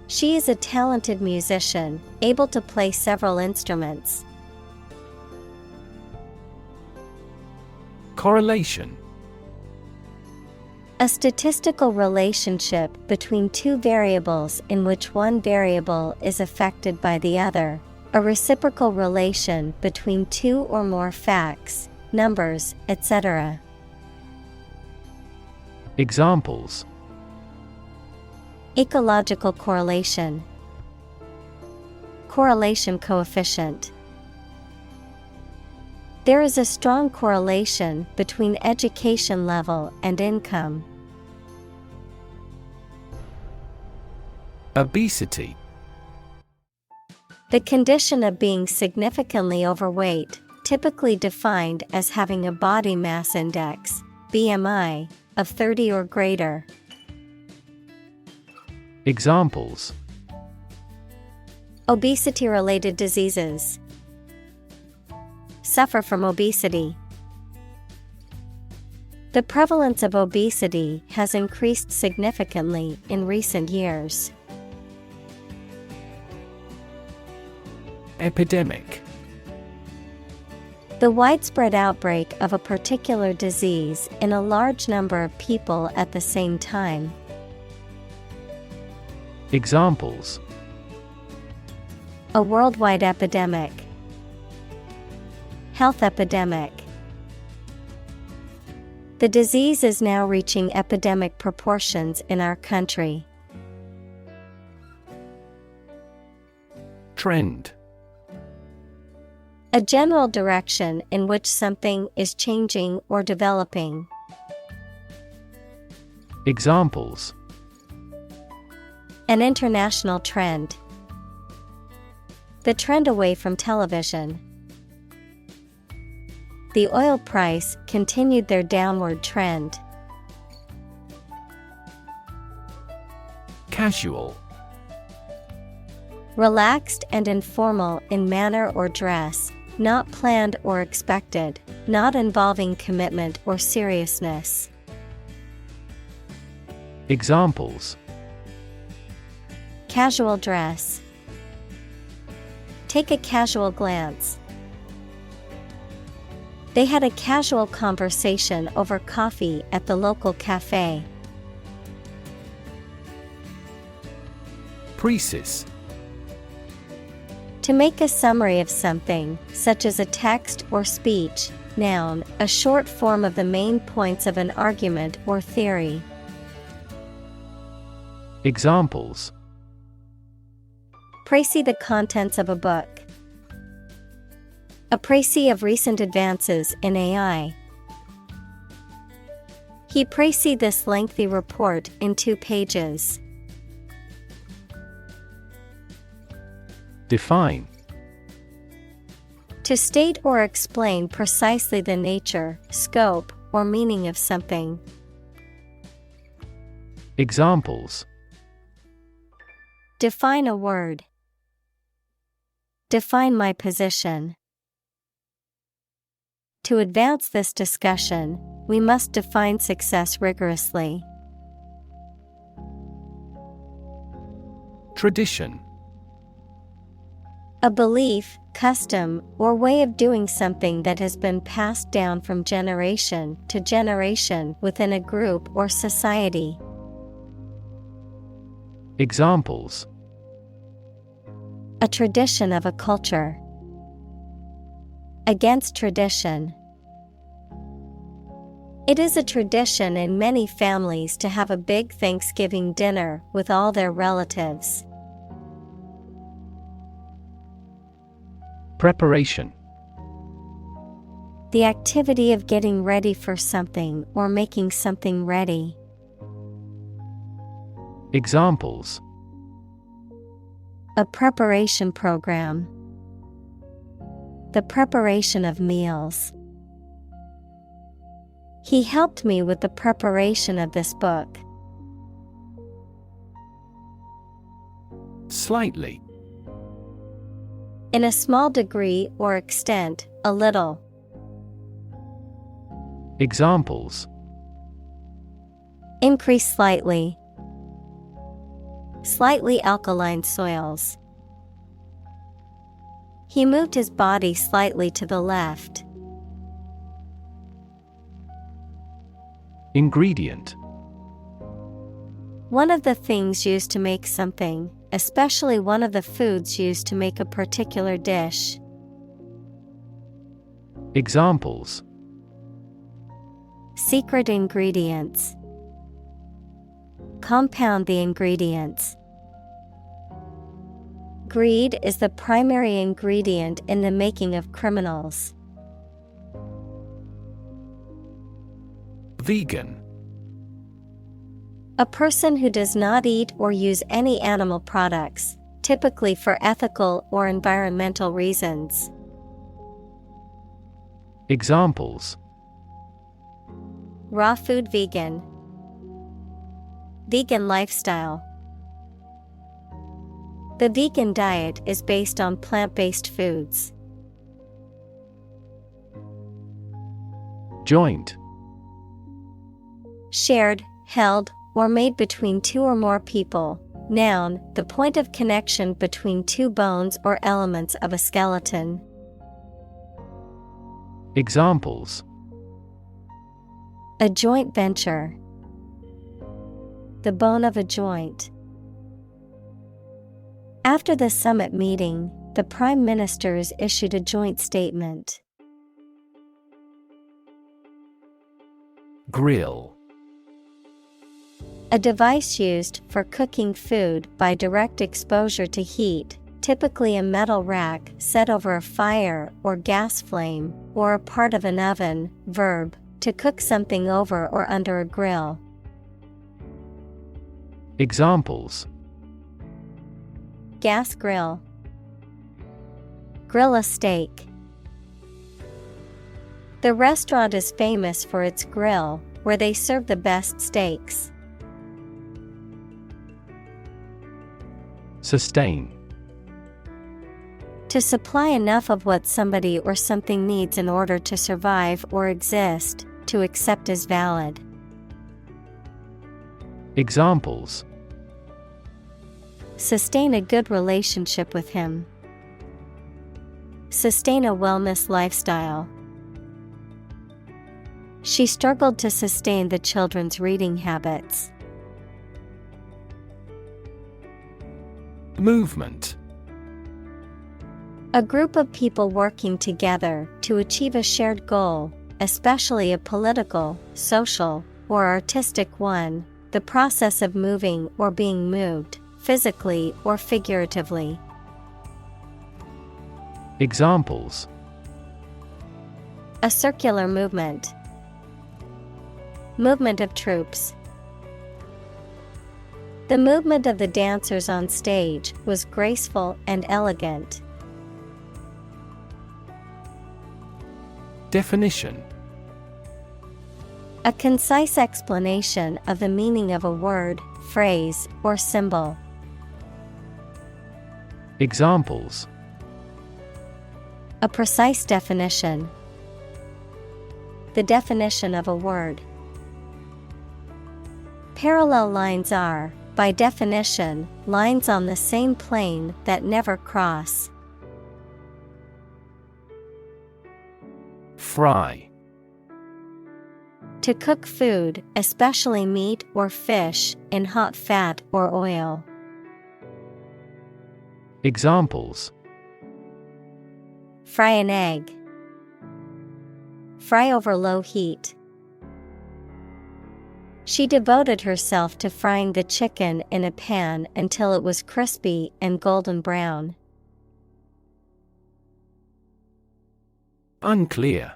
She is a talented musician, able to play several instruments. Correlation. A statistical relationship between two variables in which one variable is affected by the other. A reciprocal relation between two or more facts, numbers, etc. Examples: ecological correlation. Correlation coefficient. There is a strong correlation between education level and income. Obesity. The condition of being significantly overweight, typically defined as having a body mass index, BMI, of 30 or greater. Examples: obesity-related diseases. Suffer from obesity. The prevalence of obesity has increased significantly in recent years. Epidemic. The widespread outbreak of a particular disease in a large number of people at the same time. Examples: a worldwide epidemic. Health epidemic. The disease is now reaching epidemic proportions in our country. Trend. A general direction in which something is changing or developing. Examples: an international trend. The trend away from television. The oil price continued their downward trend. Casual. Relaxed and informal in manner or dress, not planned or expected, not involving commitment or seriousness. Examples: casual dress. Take a casual glance. They had a casual conversation over coffee at the local cafe. Precis. To make a summary of something, such as a text or speech, Noun, a short form of the main points of an argument or theory. Examples: Précis the contents of a book. A précis of recent advances in AI. He précis this lengthy report in 2 pages. Define. To state or explain precisely the nature, scope, or meaning of something. Examples: Define a word. Define my position. To advance this discussion, we must define success rigorously. Tradition. A belief, custom, or way of doing something that has been passed down from generation to generation within a group or society. Examples: A tradition of a culture. Against tradition. It is a tradition in many families to have a big Thanksgiving dinner with all their relatives. Preparation. The activity of getting ready for something or making something ready. Examples: A preparation program. The preparation of meals. He helped me with the preparation of this book. Slightly. In a small degree or extent, a little. Examples: Increase slightly. Slightly alkaline soils. He moved his body slightly to the left. Ingredient. One of the things used to make something, especially one of the foods used to make a particular dish. Examples: Secret ingredients. Compound the ingredients. Greed is the primary ingredient in the making of criminals. Vegan. A person who does not eat or use any animal products, typically for ethical or environmental reasons. Examples: Raw food vegan. Vegan lifestyle. The vegan diet is based on plant-based foods. Joint. Shared, held, or made between 2 or more people. Noun, the point of connection between 2 bones or elements of a skeleton. Examples: A joint venture. The bone of a joint. After the summit meeting, the prime ministers issued a joint statement. Grill. A device used for cooking food by direct exposure to heat, typically a metal rack set over a fire or gas flame, or a part of an oven. Verb, to cook something over or under a grill. Examples: Gas grill. Grill a steak. The restaurant is famous for its grill, where they serve the best steaks. Sustain. To supply enough of what somebody or something needs in order to survive or exist, to accept as valid. Examples: Sustain a good relationship with him. Sustain a wellness lifestyle. She struggled to sustain the children's reading habits. Movement. A group of people working together to achieve a shared goal, especially a political, social, or artistic one, the process of moving or being moved, physically or figuratively. Examples: A circular movement. Movement of troops. The movement of the dancers on stage was graceful and elegant. Definition: A concise explanation of the meaning of a word, phrase, or symbol. Examples: A precise definition. The definition of a word. Parallel lines are, by definition, lines on the same plane that never cross. Fry. To cook food, especially meat or fish, in hot fat or oil. Examples: Fry an egg. Fry over low heat. She devoted herself to frying the chicken in a pan until it was crispy and golden brown. Unclear.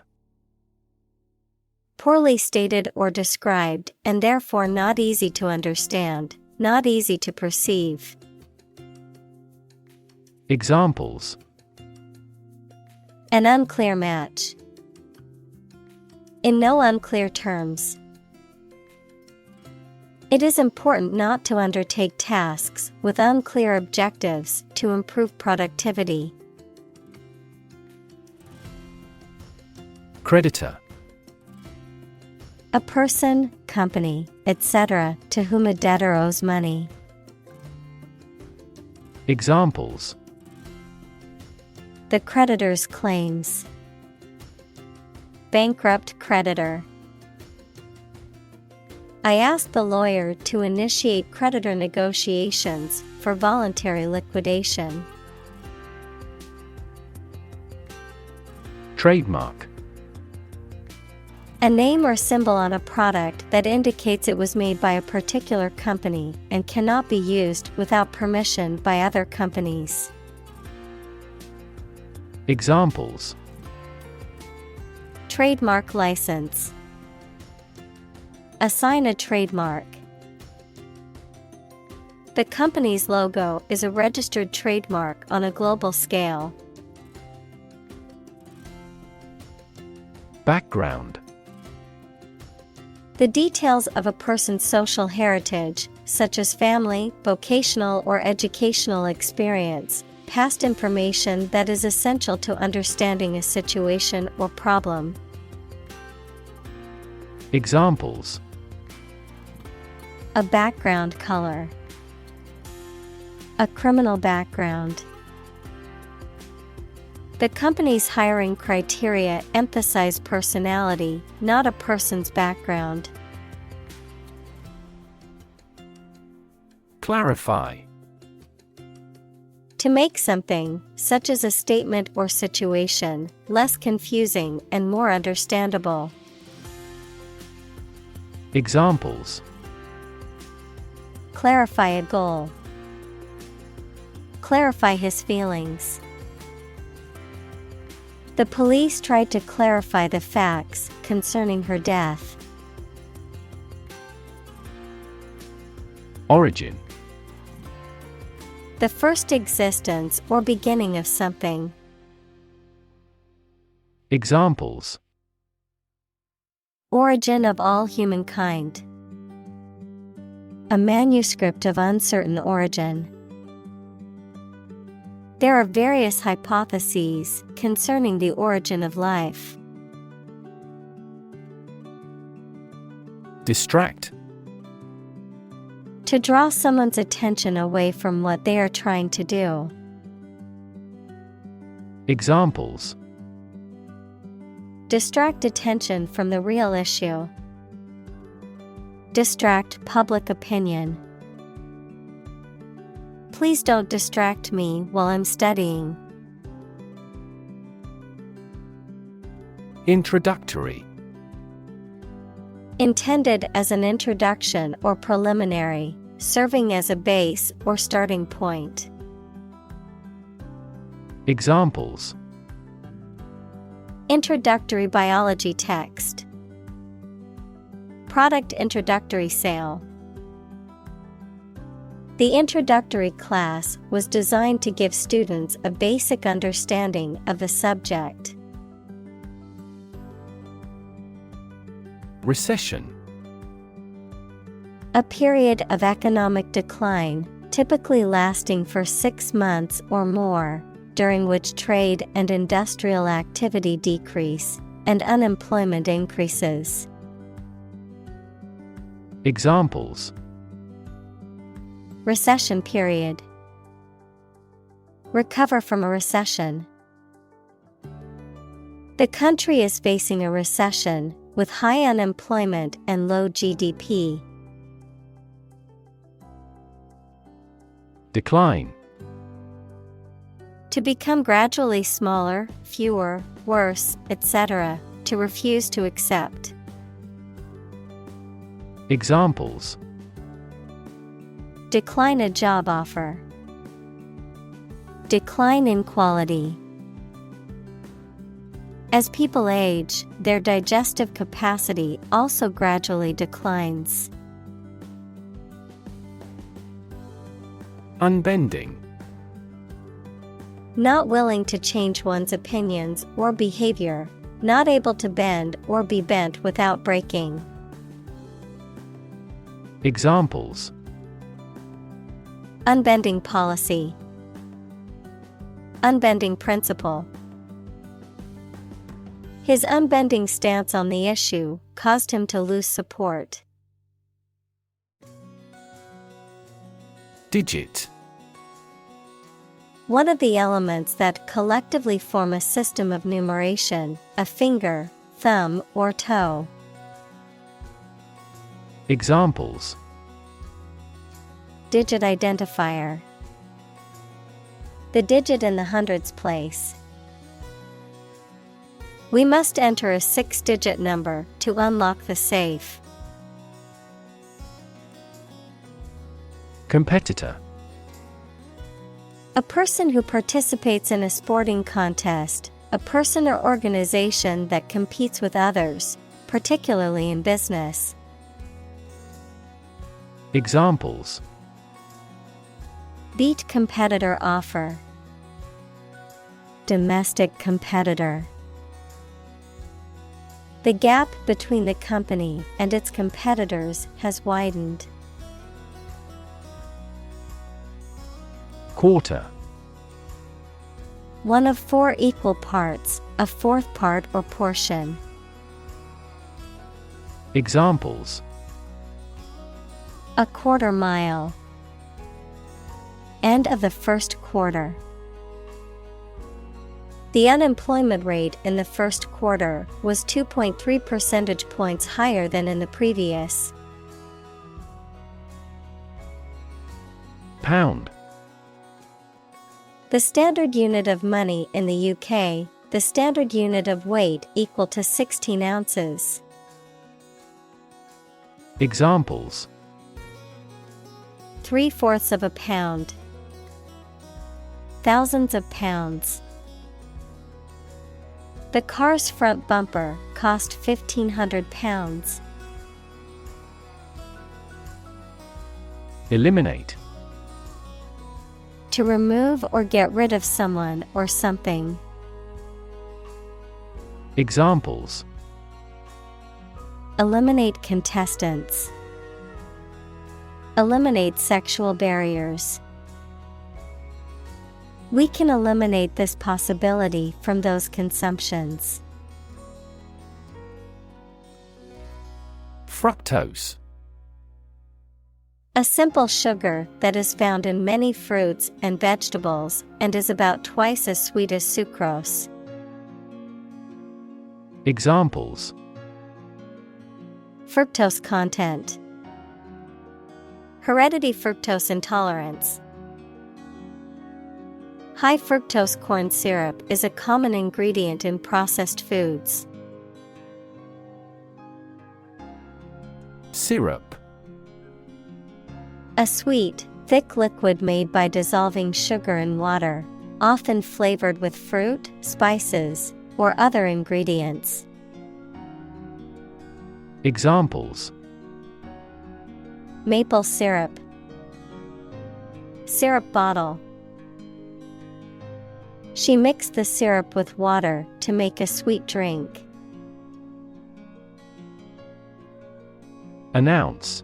Poorly stated or described, and therefore not easy to understand, not easy to perceive. Examples: An unclear match. In no unclear terms. It is important not to undertake tasks with unclear objectives to improve productivity. Creditor. A person, company, etc., to whom a debtor owes money. Examples: The creditor's claims. Bankrupt creditor. I asked the lawyer to initiate creditor negotiations for voluntary liquidation. Trademark. A name or symbol on a product that indicates it was made by a particular company and cannot be used without permission by other companies. Examples: Trademark license. Assign a trademark. The company's logo is a registered trademark on a global scale. Background. The details of a person's social heritage, such as family, vocational or educational experience, past information that is essential to understanding a situation or problem. Examples: A background color. A criminal background. The company's hiring criteria emphasize personality, not a person's background. Clarify. To make something, such as a statement or situation, less confusing and more understandable. Examples: Clarify a goal. Clarify his feelings. The police tried to clarify the facts concerning her death. Origin. The first existence or beginning of something. Examples: Origin of all humankind. A manuscript of uncertain origin. There are various hypotheses concerning the origin of life. Distract. To draw someone's attention away from what they are trying to do. Examples: Distract attention from the real issue. Distract public opinion. Please don't distract me while I'm studying. Introductory. Intended as an introduction or preliminary, serving as a base or starting point. Examples: Introductory biology text. Product introductory sale. The introductory class was designed to give students a basic understanding of the subject. Recession. A period of economic decline, typically lasting for 6 months or more, during which trade and industrial activity decrease, and unemployment increases. Examples: Recession period. Recover from a recession. The country is facing a recession, with high unemployment and low GDP. Decline. To become gradually smaller, fewer, worse, etc., to refuse to accept. Examples: Decline a job offer. Decline in quality. As people age, their digestive capacity also gradually declines. Unbending. Not willing to change one's opinions or behavior, not able to bend or be bent without breaking. Examples: Unbending policy. Unbending principle. His unbending stance on the issue caused him to lose support. Digit. One of the elements that collectively form a system of numeration, a finger, thumb, or toe. Examples: Digit identifier. The digit in the hundreds place. We must enter a 6-digit number to unlock the safe. Competitor. A person who participates in a sporting contest, a person or organization that competes with others, particularly in business. Examples: Beat competitor offer. Domestic competitor. The gap between the company and its competitors has widened. Quarter. One of 4 equal parts, a fourth part or portion. Examples: A quarter mile. End of the first quarter. The unemployment rate in the first quarter was 2.3 percentage points higher than in the previous. Pound. The standard unit of money in the UK, the standard unit of weight equal to 16 ounces. Examples: 3/4 of a pound. Thousands of pounds. The car's front bumper cost £1,500. Eliminate. To remove or get rid of someone or something. Examples: Eliminate contestants. Eliminate sexual barriers. We can eliminate this possibility from those consumptions. Fructose. A simple sugar that is found in many fruits and vegetables and is about twice as sweet as sucrose. Examples: Fructose content. Heredity fructose intolerance. High fructose corn syrup is a common ingredient in processed foods. Syrup. A sweet, thick liquid made by dissolving sugar in water, often flavored with fruit, spices, or other ingredients. Examples: Maple syrup. Syrup bottle. She mixed the syrup with water to make a sweet drink. Announce.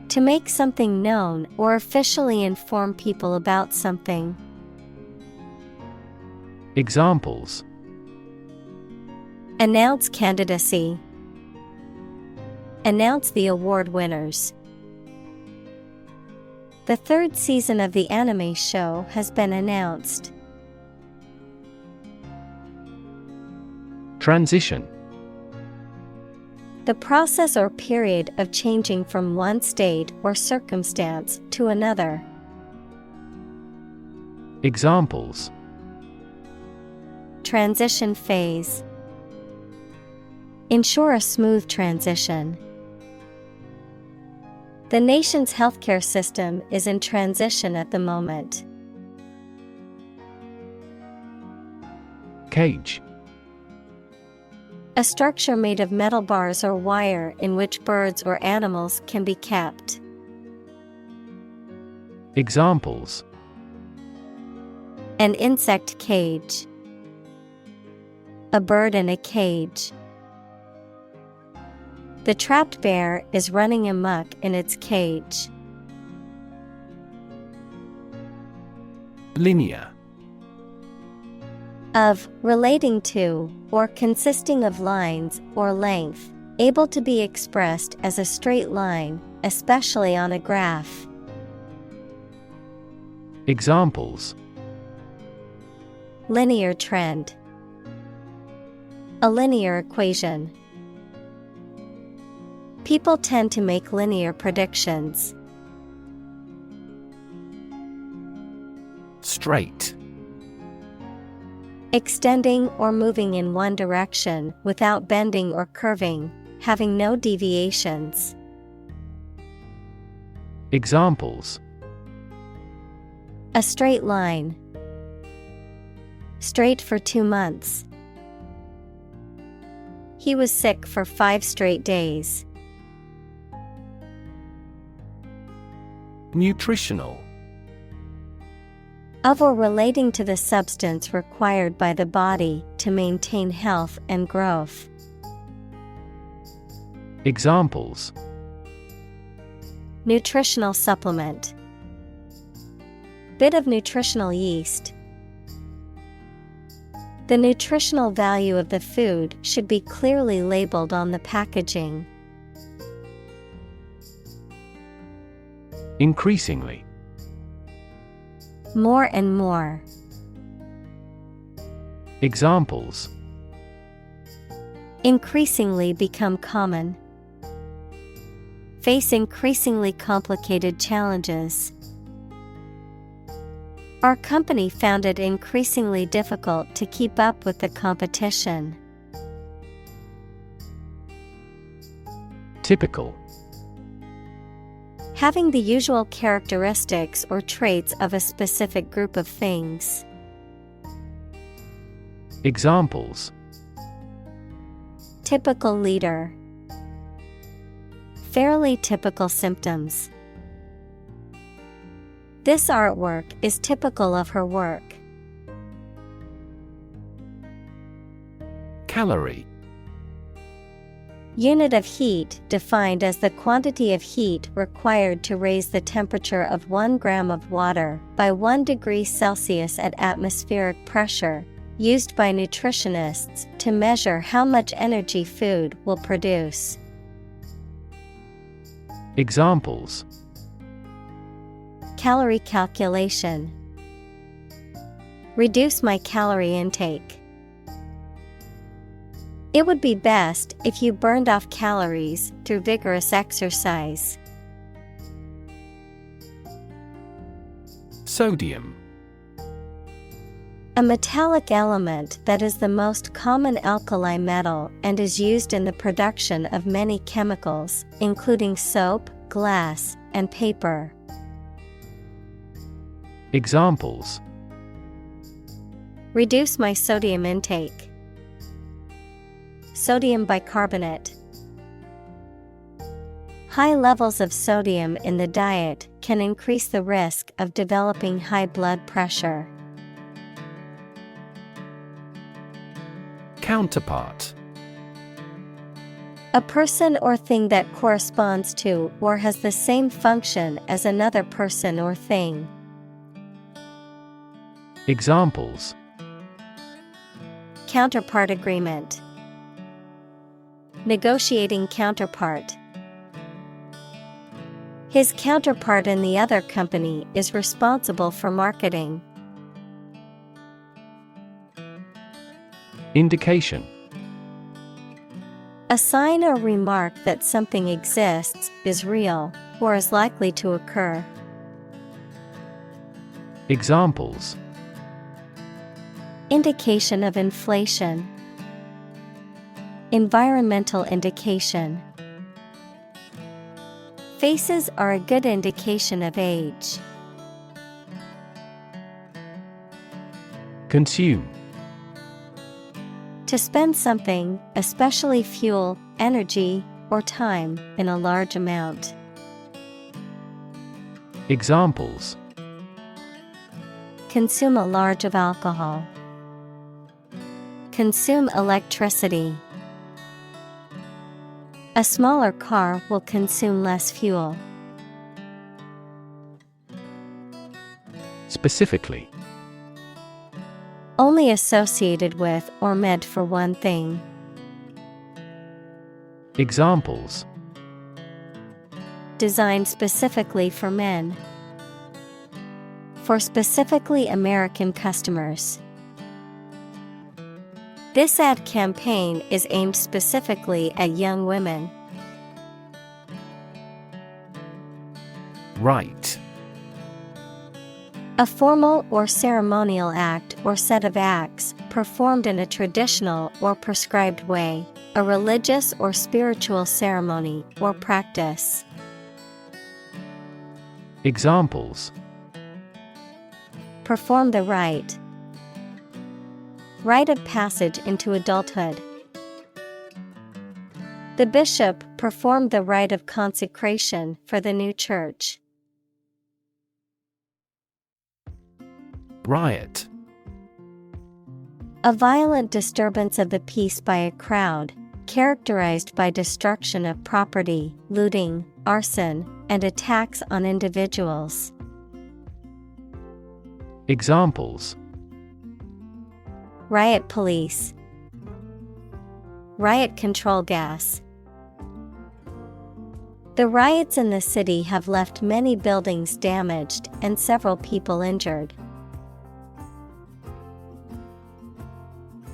To make something known or officially inform people about something. Examples: Announce candidacy. Announce the award winners. The third season of the anime show has been announced. Transition. The process or period of changing from one state or circumstance to another. Examples: Transition phase. Ensure a smooth transition. The nation's healthcare system is in transition at the moment. Cage. A structure made of metal bars or wire in which birds or animals can be kept. Examples: An insect cage. A bird in a cage. The trapped bear is running amok in its cage. Linear. Of, relating to, or consisting of lines or length, able to be expressed as a straight line, especially on a graph. Examples: Linear trend. A linear equation. People tend to make linear predictions. Straight. Extending or moving in one direction without bending or curving, having no deviations. Examples: A straight line. Straight for 2 months. He was sick for 5 straight days. Nutritional. Of or relating to the substance required by the body to maintain health and growth. Examples: Nutritional supplement. Bit of nutritional yeast. The nutritional value of the food should be clearly labeled on the packaging. Increasingly. More and more. Examples: Increasingly become common. Face increasingly complicated challenges. Our company found it increasingly difficult to keep up with the competition. Typical. Having the usual characteristics or traits of a specific group of things. Examples: Typical leader. Fairly typical symptoms. This artwork is typical of her work. Calorie. Unit of heat defined as the quantity of heat required to raise the temperature of 1 gram of water by 1 degree Celsius at atmospheric pressure, used by nutritionists to measure how much energy food will produce. Examples: Calorie calculation. Reduce my calorie intake. It would be best if you burned off calories through vigorous exercise. Sodium. A metallic element that is the most common alkali metal and is used in the production of many chemicals, including soap, glass, and paper. Examples: Reduce my sodium intake. Sodium bicarbonate. High levels of sodium in the diet can increase the risk of developing high blood pressure. Counterpart. A person or thing that corresponds to or has the same function as another person or thing. Examples: Counterpart agreement. Negotiating counterpart. His counterpart in the other company is responsible for marketing. Indication: A sign or remark that something exists, is real, or is likely to occur. Examples: Indication of inflation. Environmental indication. Faces are a good indication of age. Consume. To spend something, especially fuel, energy, or time, in a large amount. Examples: Consume a large of alcohol. Consume electricity. A smaller car will consume less fuel. Specifically: Only associated with or meant for one thing. Examples: Designed specifically for men. For specifically American customers. This ad campaign is aimed specifically at young women. Rite. A formal or ceremonial act or set of acts performed in a traditional or prescribed way, a religious or spiritual ceremony or practice. Examples: Perform the rite. Rite of passage into adulthood. The bishop performed the rite of consecration for the new church. Riot. A violent disturbance of the peace by a crowd, characterized by destruction of property, looting, arson, and attacks on individuals. Examples: Riot police. Riot control gas. The riots in the city have left many buildings damaged and several people injured.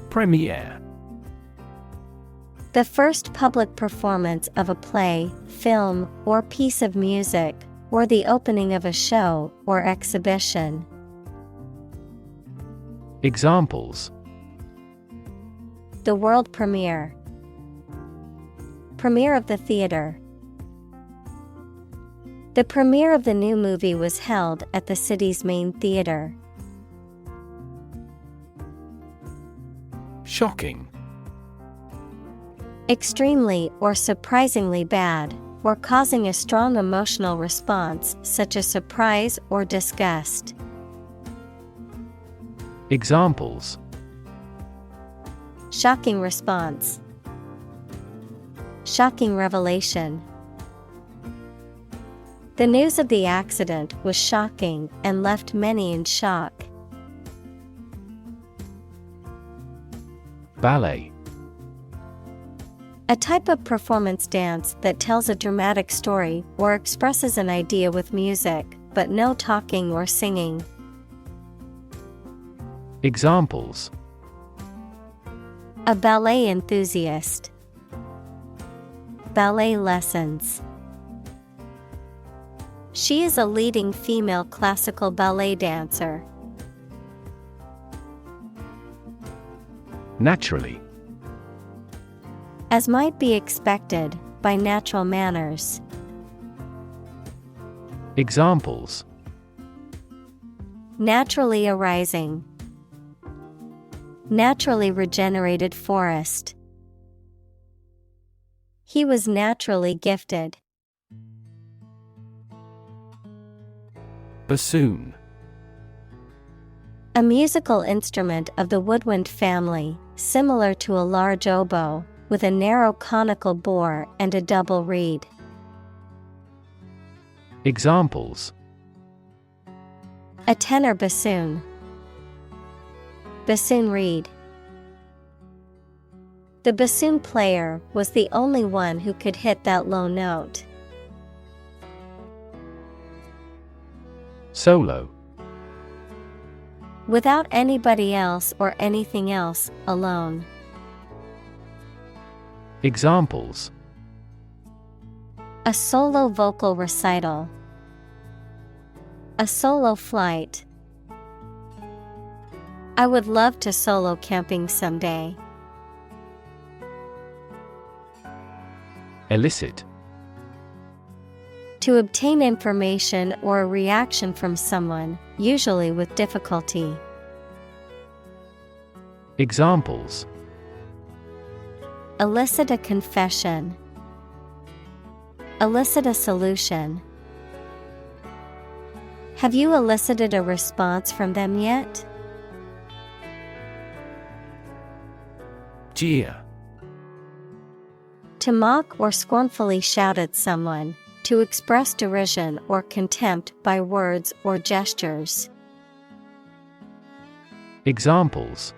Premiere. The first public performance of a play, film, or piece of music, or the opening of a show or exhibition. Examples: The world premiere. Premiere of the theater. The premiere of the new movie was held at the city's main theater. Shocking. Extremely or surprisingly bad, or causing a strong emotional response such as surprise or disgust. Examples: Shocking response. Shocking revelation. The news of the accident was shocking and left many in shock. Ballet. A type of performance dance that tells a dramatic story or expresses an idea with music, but no talking or singing. Examples: A ballet enthusiast. Ballet lessons. She is a leading female classical ballet dancer. Naturally. As might be expected, by natural manners. Examples: Naturally arising. Naturally regenerated forest. He was naturally gifted. Bassoon. A musical instrument of the woodwind family, similar to a large oboe, with a narrow conical bore and a double reed. Examples: A tenor bassoon. Bassoon reed. The bassoon player was the only one who could hit that low note. Solo. Without anybody else or anything else, alone. Examples: A solo vocal recital. A solo flight. I would love to solo camping someday. Elicit. To obtain information or a reaction from someone, usually with difficulty. Examples: Elicit a confession. Elicit a solution. Have you elicited a response from them yet? Jeer. To mock or scornfully shout at someone, to express derision or contempt by words or gestures. Examples: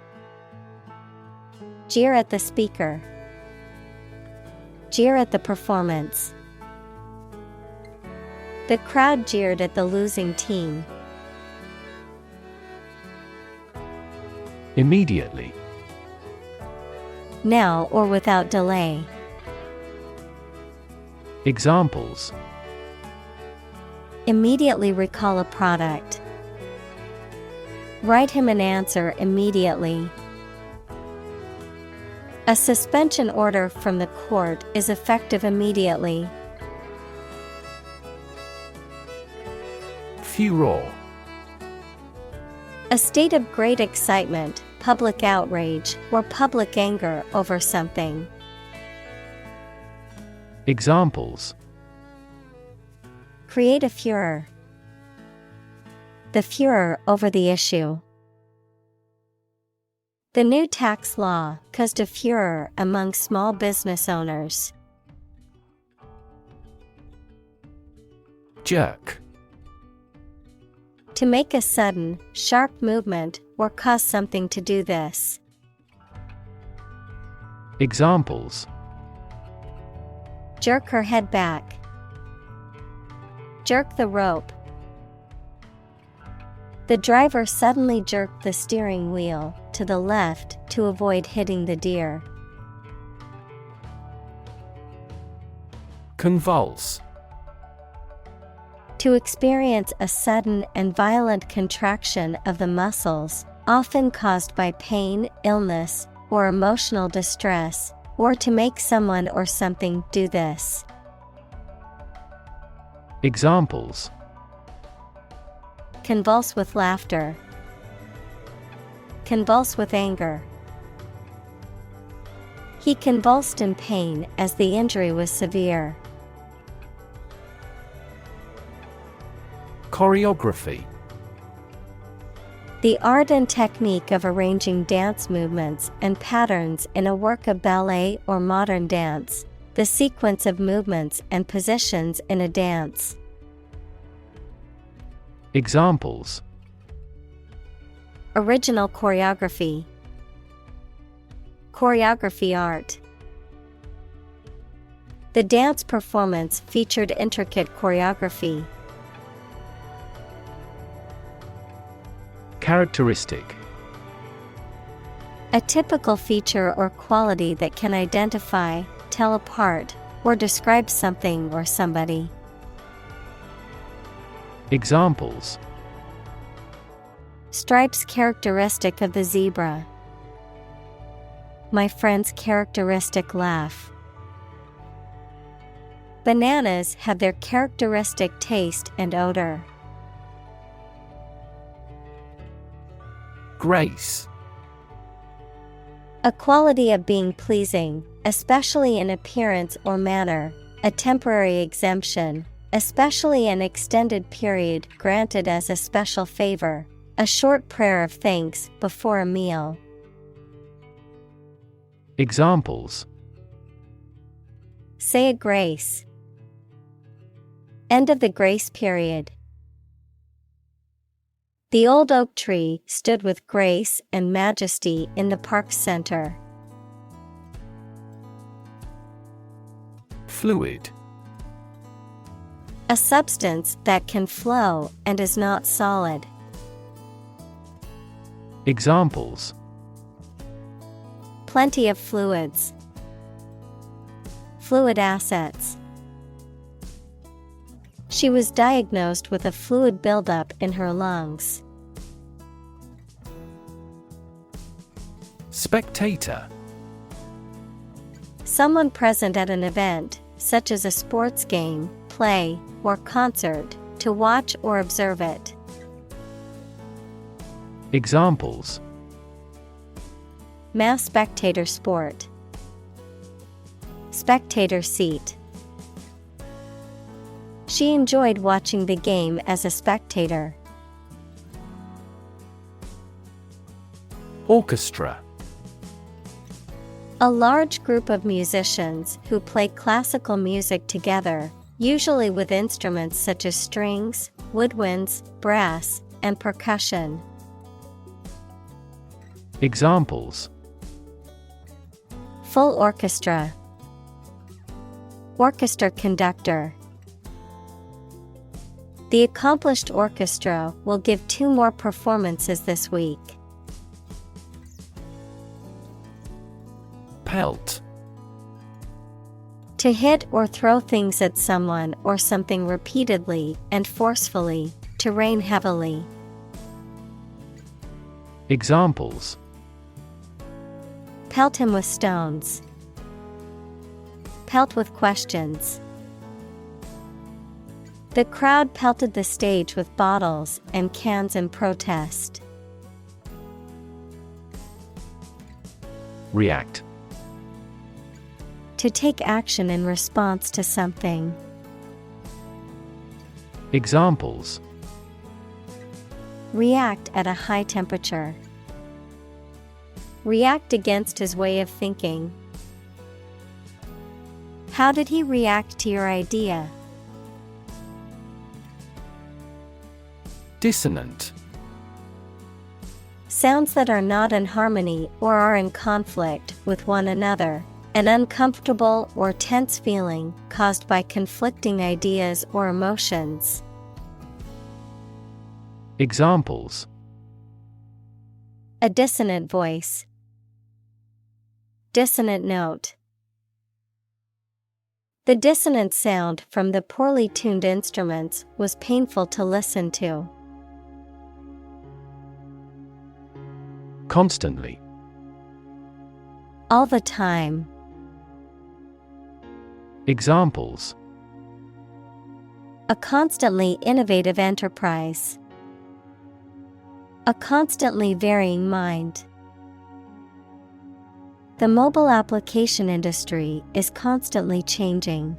Jeer at the speaker. Jeer at the performance. The crowd jeered at the losing team. Immediately. Now or without delay. Examples: Immediately recall a product. Write him an answer immediately. A suspension order from the court is effective immediately. Furor. A state of great excitement, public outrage, or public anger over something. Examples: Create a furor. The furor over the issue. The new tax law caused a furor among small business owners. Jerk. To make a sudden, sharp movement or cause something to do this. Examples: Jerk her head back. Jerk the rope. The driver suddenly jerked the steering wheel to the left to avoid hitting the deer. Convulse. To experience a sudden and violent contraction of the muscles, often caused by pain, illness, or emotional distress, or to make someone or something do this. Examples: Convulse with laughter. Convulse with anger. He convulsed in pain as the injury was severe. Choreography. The art and technique of arranging dance movements and patterns in a work of ballet or modern dance, the sequence of movements and positions in a dance. Examples: Original choreography. Choreography art. The dance performance featured intricate choreography. Characteristic. A typical feature or quality that can identify, tell apart, or describe something or somebody. Examples: Stripes characteristic of the zebra. My friend's characteristic laugh. Bananas have their characteristic taste and odor. Grace. A quality of being pleasing, especially in appearance or manner, a temporary exemption, especially an extended period granted as a special favor, a short prayer of thanks before a meal. Examples: Say a grace. End of the grace period. The old oak tree stood with grace and majesty in the park center. Fluid. A substance that can flow and is not solid. Examples: Plenty of fluids. Fluid assets. She was diagnosed with a fluid buildup in her lungs. Spectator. Someone present at an event, such as a sports game, play, or concert, to watch or observe it. Examples: Mass spectator sport. Spectator seat. She enjoyed watching the game as a spectator. Orchestra. A large group of musicians who play classical music together, usually with instruments such as strings, woodwinds, brass, and percussion. Examples: Full orchestra. Orchestra conductor. The accomplished orchestra will give 2 more performances this week. Pelt. To hit or throw things at someone or something repeatedly and forcefully, to rain heavily. Examples: Pelt him with stones. Pelt with questions. The crowd pelted the stage with bottles and cans in protest. React. To take action in response to something. Examples: React at a high temperature. React against his way of thinking. How did he react to your idea? Dissonant. Sounds that are not in harmony or are in conflict with one another. An uncomfortable or tense feeling caused by conflicting ideas or emotions. Examples: A dissonant voice. Dissonant note. The dissonant sound from the poorly tuned instruments was painful to listen to. Constantly. All the time. Examples: A constantly innovative enterprise. A constantly varying mind. The mobile application industry is constantly changing.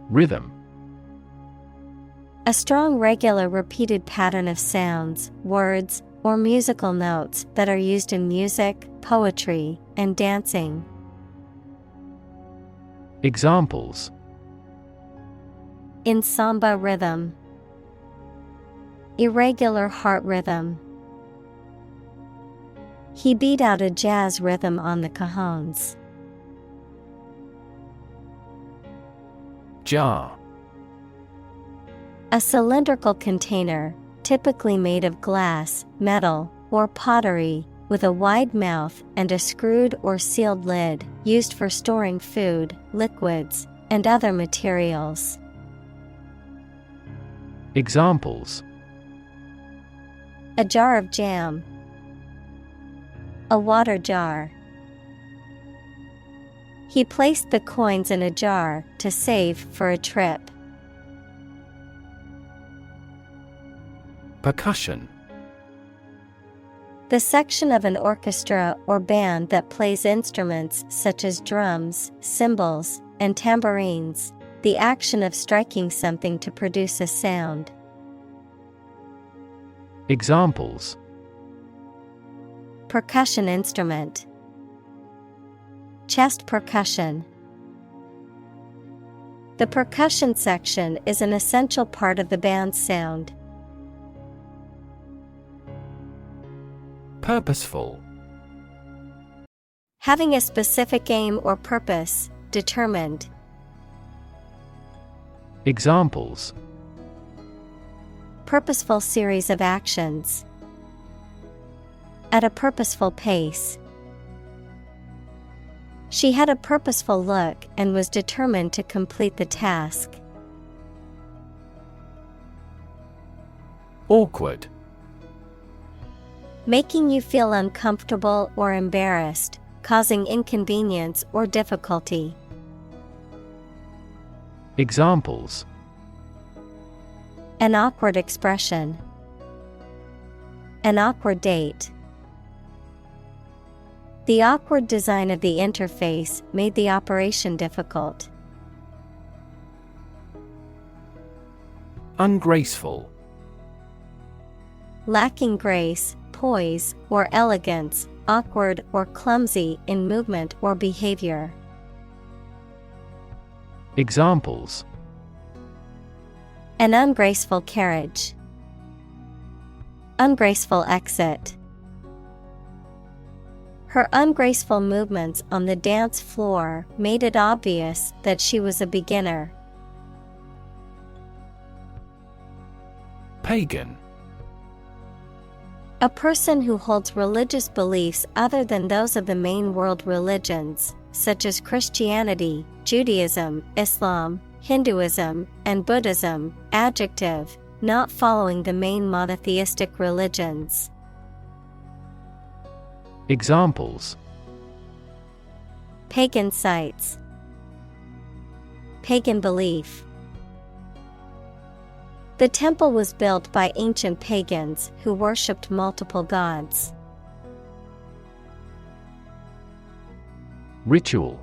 Rhythm. A strong, regular, repeated pattern of sounds, words, or musical notes that are used in music, poetry, and dancing. Examples: In samba rhythm. Irregular heart rhythm. He beat out a jazz rhythm on the cajones. Jar. A cylindrical container, typically made of glass, metal, or pottery, with a wide mouth and a screwed or sealed lid, used for storing food, liquids, and other materials. Examples: A jar of jam. A water jar. He placed the coins in a jar to save for a trip. Percussion. The section of an orchestra or band that plays instruments such as drums, cymbals, and tambourines. The action of striking something to produce a sound. Examples: Percussion instrument. Chest percussion. The percussion section is an essential part of the band's sound. Purposeful. Having a specific aim or purpose, determined. Examples: Purposeful series of actions. At a purposeful pace. She had a purposeful look and was determined to complete the task. Awkward. Making you feel uncomfortable or embarrassed, causing inconvenience or difficulty. Examples: An awkward expression. An awkward date. The awkward design of the interface made the operation difficult. Ungraceful. Lacking grace, poise, or elegance, awkward or clumsy in movement or behavior. Examples: An ungraceful carriage. Ungraceful exit. Her ungraceful movements on the dance floor made it obvious that she was a beginner. Pagan. A person who holds religious beliefs other than those of the main world religions, such as Christianity, Judaism, Islam, Hinduism, and Buddhism. Adjective, not following the main monotheistic religions. Examples: Pagan sites. Pagan belief. The temple was built by ancient pagans who worshipped multiple gods. Ritual.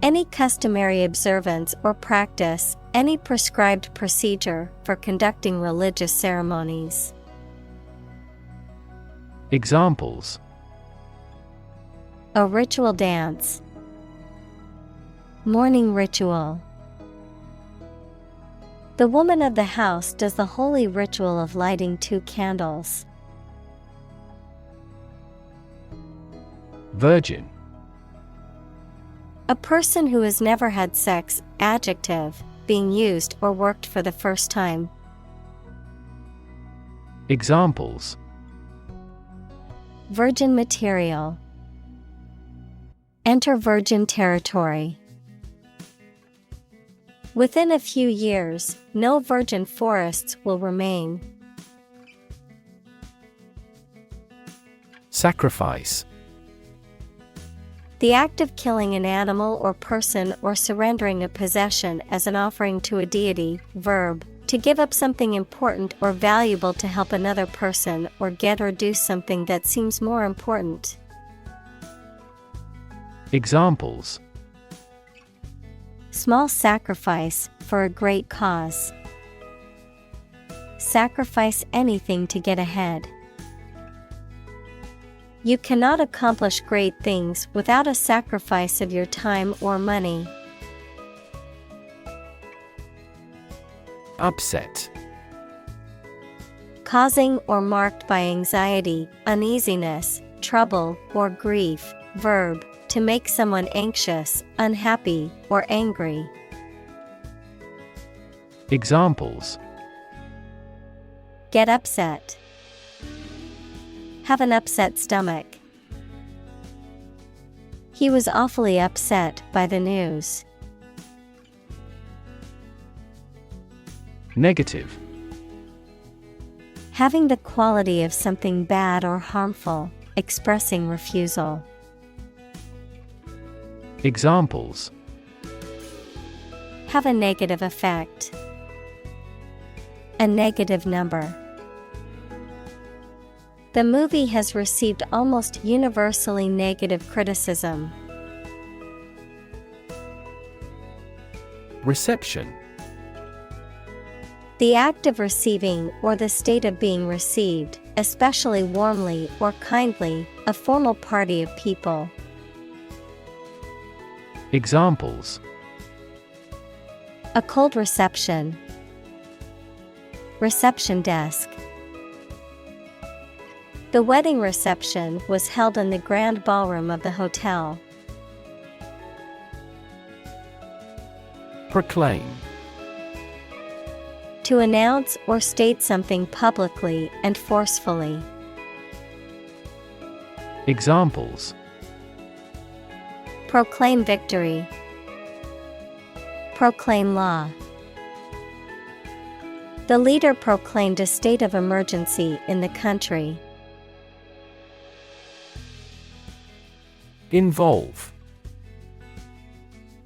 Any customary observance or practice, any prescribed procedure for conducting religious ceremonies. Examples: A ritual dance. Morning ritual. The woman of the house does the holy ritual of lighting 2 candles. Virgin. A person who has never had sex. Adjective, being used or worked for the first time. Examples: Virgin material. Enter virgin territory. Within a few years, no virgin forests will remain. Sacrifice. The act of killing an animal or person or surrendering a possession as an offering to a deity. Verb, to give up something important or valuable to help another person or get or do something that seems more important. Examples: Small sacrifice for a great cause. Sacrifice anything to get ahead. You cannot accomplish great things without a sacrifice of your time or money. Upset. Causing or marked by anxiety, uneasiness, trouble, or grief. Verb, to make someone anxious, unhappy, or angry. Examples: Get upset. Have an upset stomach. He was awfully upset by the news. Negative. Having the quality of something bad or harmful. expressing refusal. Examples: Have a negative effect. A negative number. The movie has received almost universally negative criticism. Reception. The act of receiving or the state of being received, especially warmly or kindly, a formal party of people. Examples: A cold reception. Reception desk. The wedding reception was held in the grand ballroom of the hotel. Proclaim. To announce or state something publicly and forcefully. Examples: Proclaim victory. Proclaim law. The leader proclaimed a state of emergency in the country. Involve.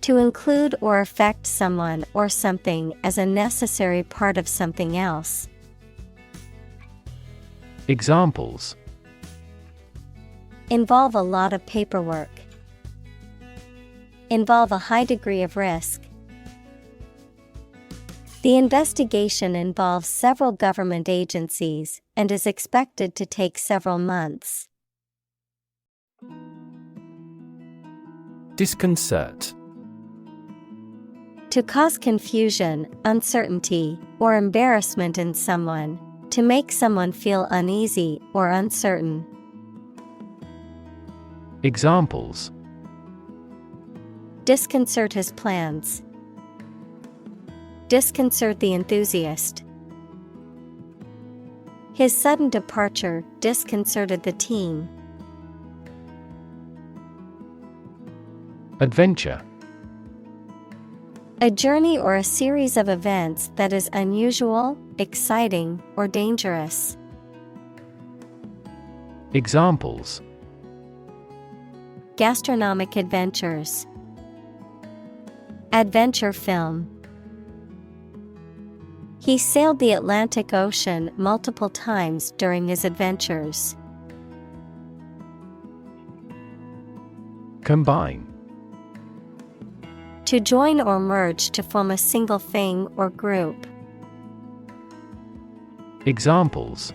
To include or affect someone or something as a necessary part of something else. Examples: Involve a lot of paperwork. Involve a high degree of risk. The investigation involves several government agencies and is expected to take several months. Disconcert. To cause confusion, uncertainty, or embarrassment in someone. To make someone feel uneasy or uncertain. Examples: Disconcert his plans. Disconcert the enthusiast. His sudden departure disconcerted the team. Adventure. A journey or a series of events that is unusual, exciting, or dangerous. Examples: Gastronomic adventures. Adventure film. He sailed the Atlantic Ocean multiple times during his adventures. Combine. To join or merge to form a single thing or group. Examples: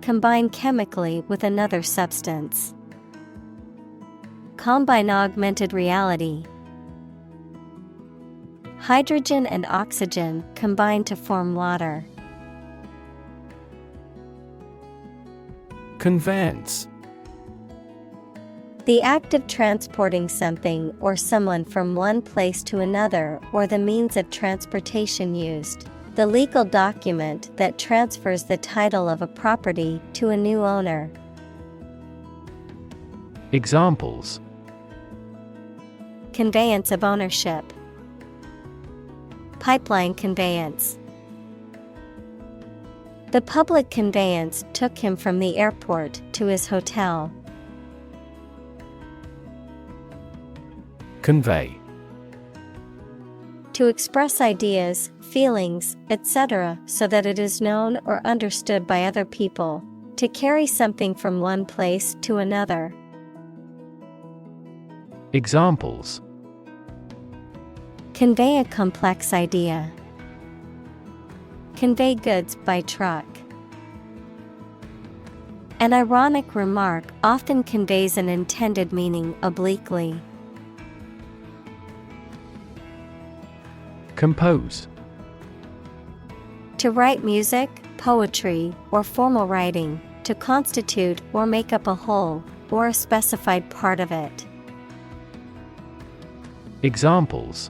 Combine chemically with another substance. Combine augmented reality. Hydrogen and oxygen combine to form water. Conveyance. The act of transporting something or someone from one place to another or the means of transportation used. The legal document that transfers the title of a property to a new owner. Examples: Conveyance of ownership. Pipeline conveyance. The public conveyance took him from the airport to his hotel. Convey. To express ideas, feelings, etc., so that it is known or understood by other people. To carry something from one place to another. Examples: Convey a complex idea. Convey goods by truck. An ironic remark often conveys an intended meaning obliquely. Compose. To write music, poetry, or formal writing, to constitute or make up a whole, or a specified part of it. Examples: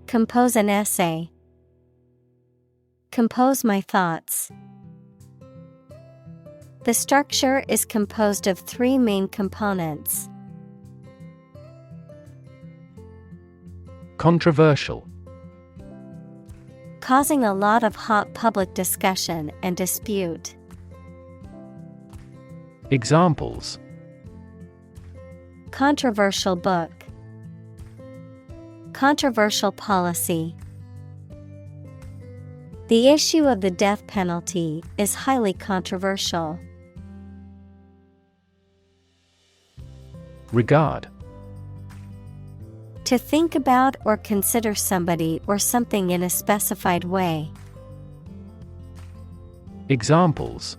Compose an essay. Compose my thoughts. The structure is composed of three main components. Controversial. Causing a lot of hot public discussion and dispute. Examples: controversial book, controversial policy. The issue of the death penalty is highly controversial. Regard: to think about or consider somebody or something in a specified way. Examples: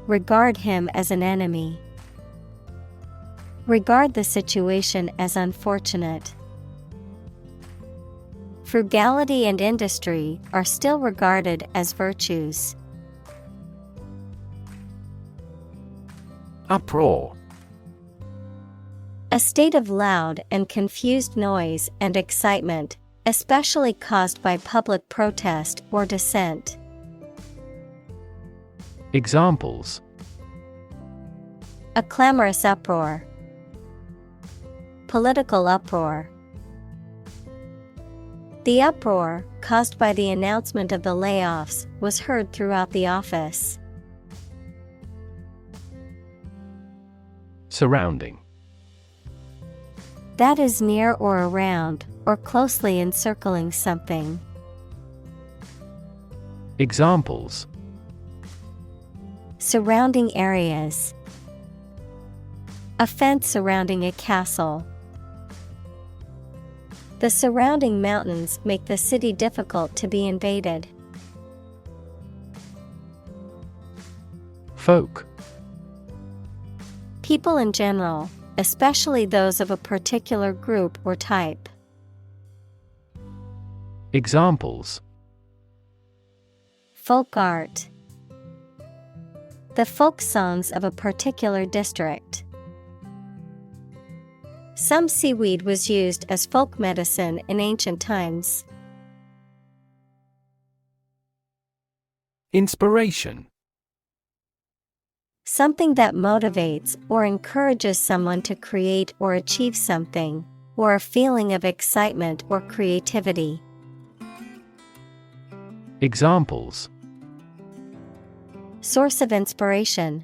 regard him as an enemy. Regard the situation as unfortunate. Frugality and industry are still regarded as virtues. Uproar: a state of loud and confused noise and excitement, especially caused by public protest or dissent. Examples: a clamorous uproar. Political uproar. The uproar, caused by the announcement of the layoffs, was heard throughout the office. Surrounding: that is near or around, or closely encircling something. Examples: surrounding areas. A fence surrounding a castle. The surrounding mountains make the city difficult to be invaded. Folk: people in general, especially those of a particular group or type. Examples: folk art. The folk songs of a particular district. Some seaweed was used as folk medicine in ancient times. Inspiration: something that motivates or encourages someone to create or achieve something, or a feeling of excitement or creativity. Examples: source of inspiration.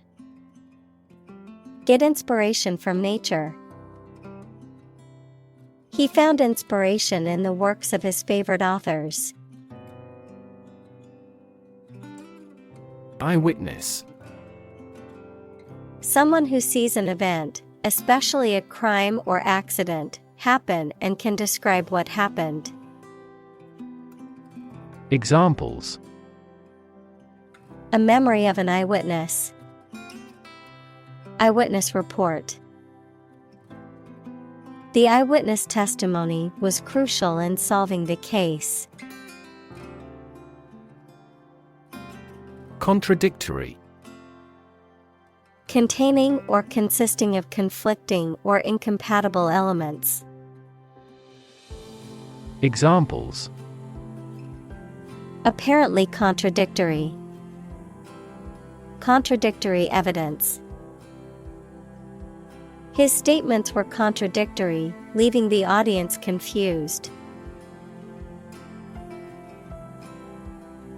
Get inspiration from nature. He found inspiration in the works of his favorite authors. Eyewitness: someone who sees an event, especially a crime or accident, happen and can describe what happened. Examples: a memory of an eyewitness. Eyewitness report. The eyewitness testimony was crucial in solving the case. Contradictory: containing or consisting of conflicting or incompatible elements. Examples: apparently contradictory. Contradictory evidence. His statements were contradictory, leaving the audience confused.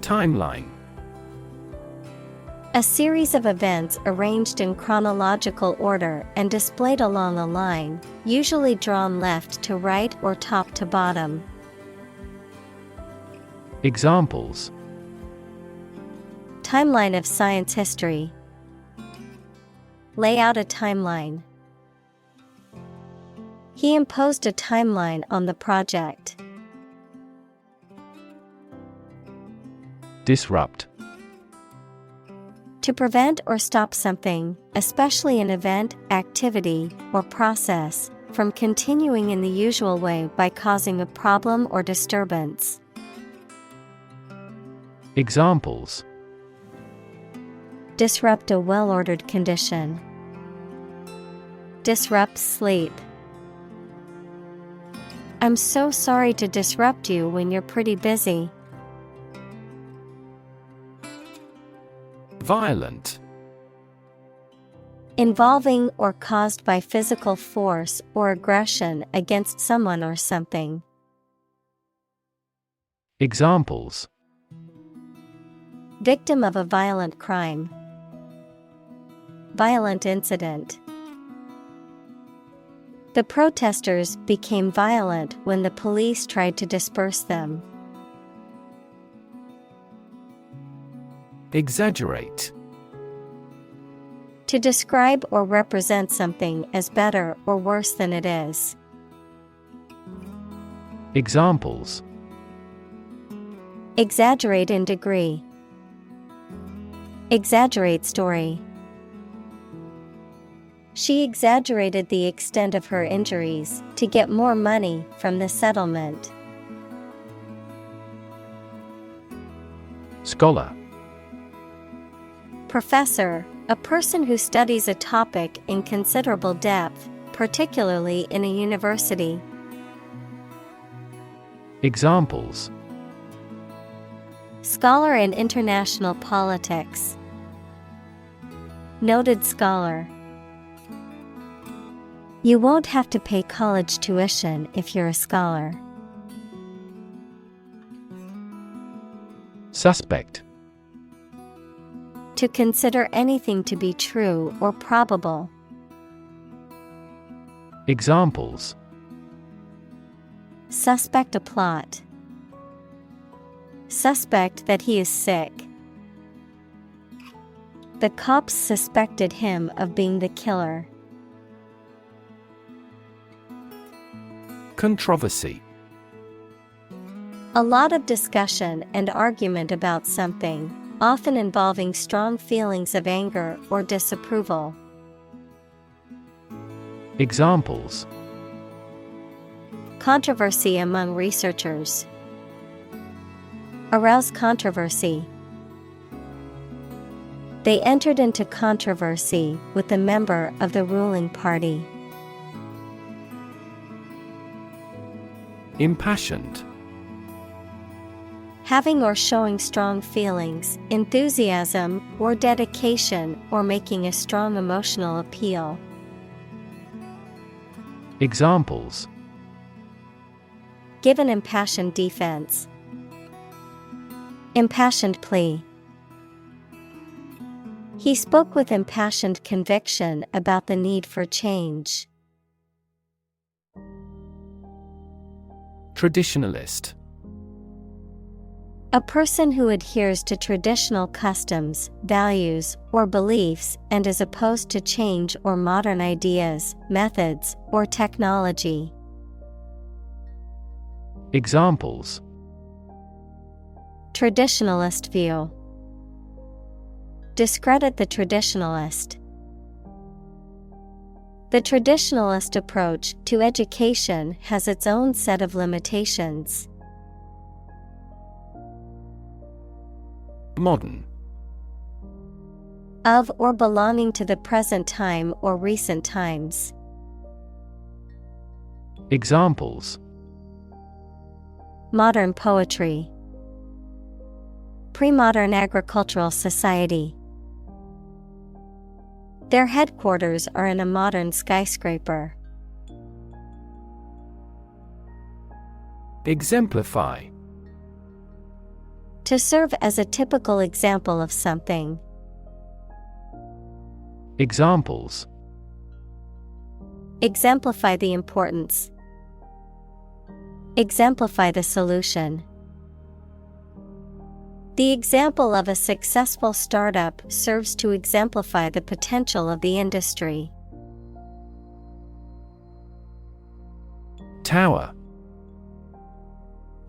Timeline: a series of events arranged in chronological order and displayed along a line, usually drawn left to right or top to bottom. Examples: timeline of science history. Lay out a timeline. He imposed a timeline on the project. Disrupt: to prevent or stop something, especially an event, activity, or process, from continuing in the usual way by causing a problem or disturbance. Examples: disrupt a well-ordered condition. Disrupt sleep. I'm so sorry to disrupt you when you're pretty busy. Violent: involving or caused by physical force or aggression against someone or something. Examples: victim of a violent crime. violent incident. The protesters became violent when the police tried to disperse them. Exaggerate. To describe or represent something as better or worse than it is. Examples: exaggerate in degree. Exaggerate story. She exaggerated the extent of her injuries to get more money from the settlement. Scholar. Professor, a person who studies a topic in considerable depth, particularly in a university. Examples: scholar in international politics. Noted scholar. You won't have to pay college tuition if you're a scholar. Suspect. To consider anything to be true or probable. Examples: suspect a plot. Suspect that he is sick. The cops suspected him of being the killer. Controversy. A lot of discussion and argument about something, often involving strong feelings of anger or disapproval. Examples: controversy among researchers. Arouse controversy. They entered into controversy with a member of the ruling party. Impassioned. Having or showing strong feelings, enthusiasm, or dedication, or making a strong emotional appeal. Examples: give an impassioned defense. Impassioned plea. He spoke with impassioned conviction about the need for change. Traditionalist. A person who adheres to traditional customs, values, or beliefs and is opposed to change or modern ideas, methods, or technology. Examples: traditionalist view. Discredit the traditionalist. The traditionalist approach to education has its own set of limitations. Modern. Of or belonging to the present time or recent times. Examples: modern poetry. Pre-modern agricultural society. Their headquarters are in a modern skyscraper. Exemplify. To serve as a typical example of something. Examples: exemplify the importance. Exemplify the solution. The example of a successful startup serves to exemplify the potential of the industry. Tower.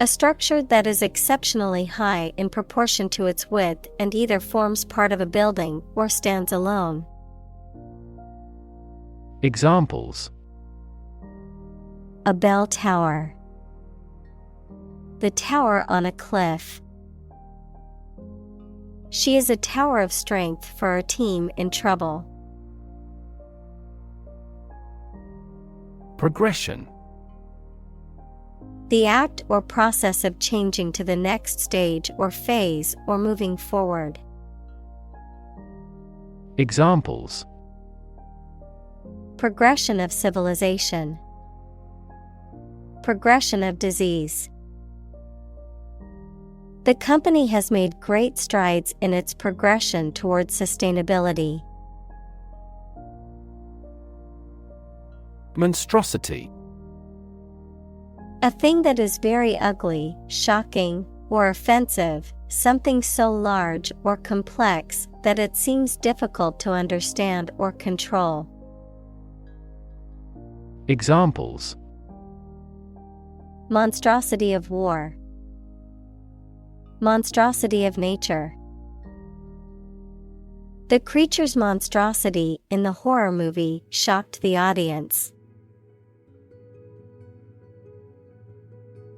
A structure that is exceptionally high in proportion to its width and either forms part of a building or stands alone. Examples: a bell tower. The tower on a cliff. She is a tower of strength for our team in trouble. Progression. The act or process of changing to the next stage or phase or moving forward. Examples: progression of civilization. Progression of disease. The company has made great strides in its progression towards sustainability. Monstrosity. A thing that is very ugly, shocking, or offensive, something so large or complex that it seems difficult to understand or control. Examples: Monstrosity of war. Monstrosity of nature. The creature's monstrosity in the horror movie shocked the audience.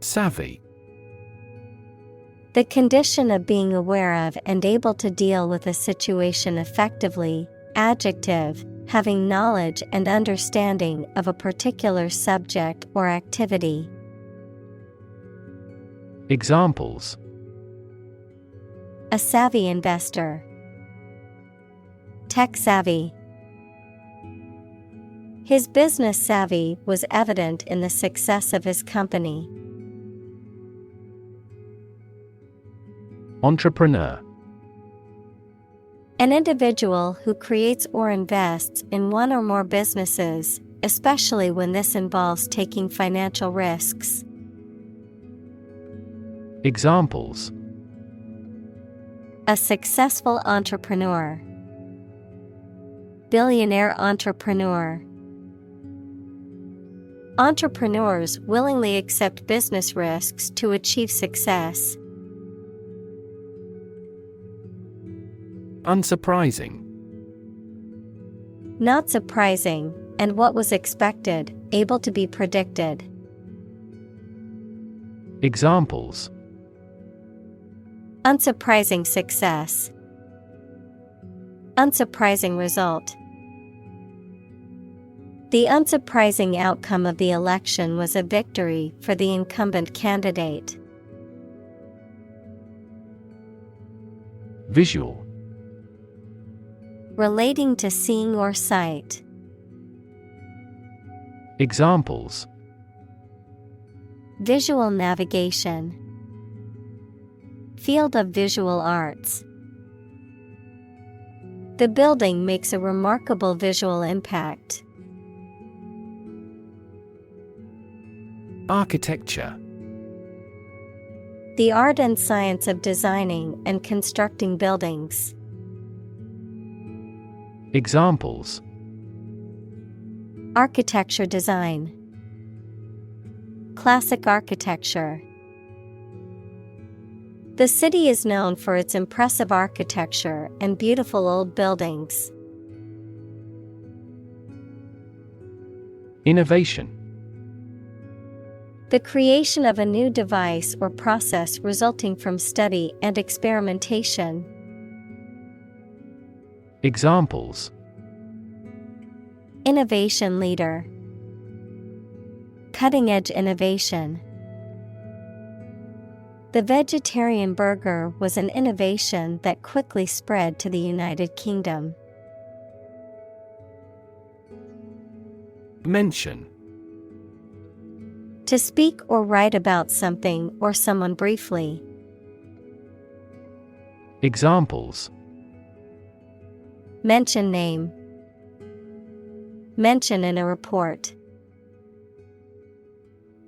Savvy. The condition of being aware of and able to deal with a situation effectively. Adjective, having knowledge and understanding of a particular subject or activity. Examples: A savvy investor. Tech savvy. His business savvy was evident in the success of his company. Entrepreneur. An individual who creates or invests in one or more businesses, especially when this involves taking financial risks. Examples: A successful entrepreneur. Billionaire entrepreneur. Entrepreneurs willingly accept business risks to achieve success. Unsurprising. Not surprising, and what was expected, able to be predicted. Examples: Unsurprising success. Unsurprising result. The unsurprising outcome of the election was a victory for the incumbent candidate. Visual. Relating to seeing or sight. Examples: Visual navigation. Field of visual arts. The building makes a remarkable visual impact. Architecture. The art and science of designing and constructing buildings. Examples: Architecture design. Classic architecture. The city is known for its impressive architecture and beautiful old buildings. Innovation. The creation of a new device or process resulting from study and experimentation. Examples: Innovation leader. Cutting-edge innovation. The vegetarian burger was an innovation that quickly spread to the United Kingdom. Mention. To speak or write about something or someone briefly. Examples: Mention name. Mention in a report.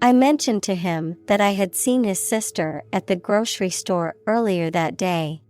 I mentioned to him that I had seen his sister at the grocery store earlier that day.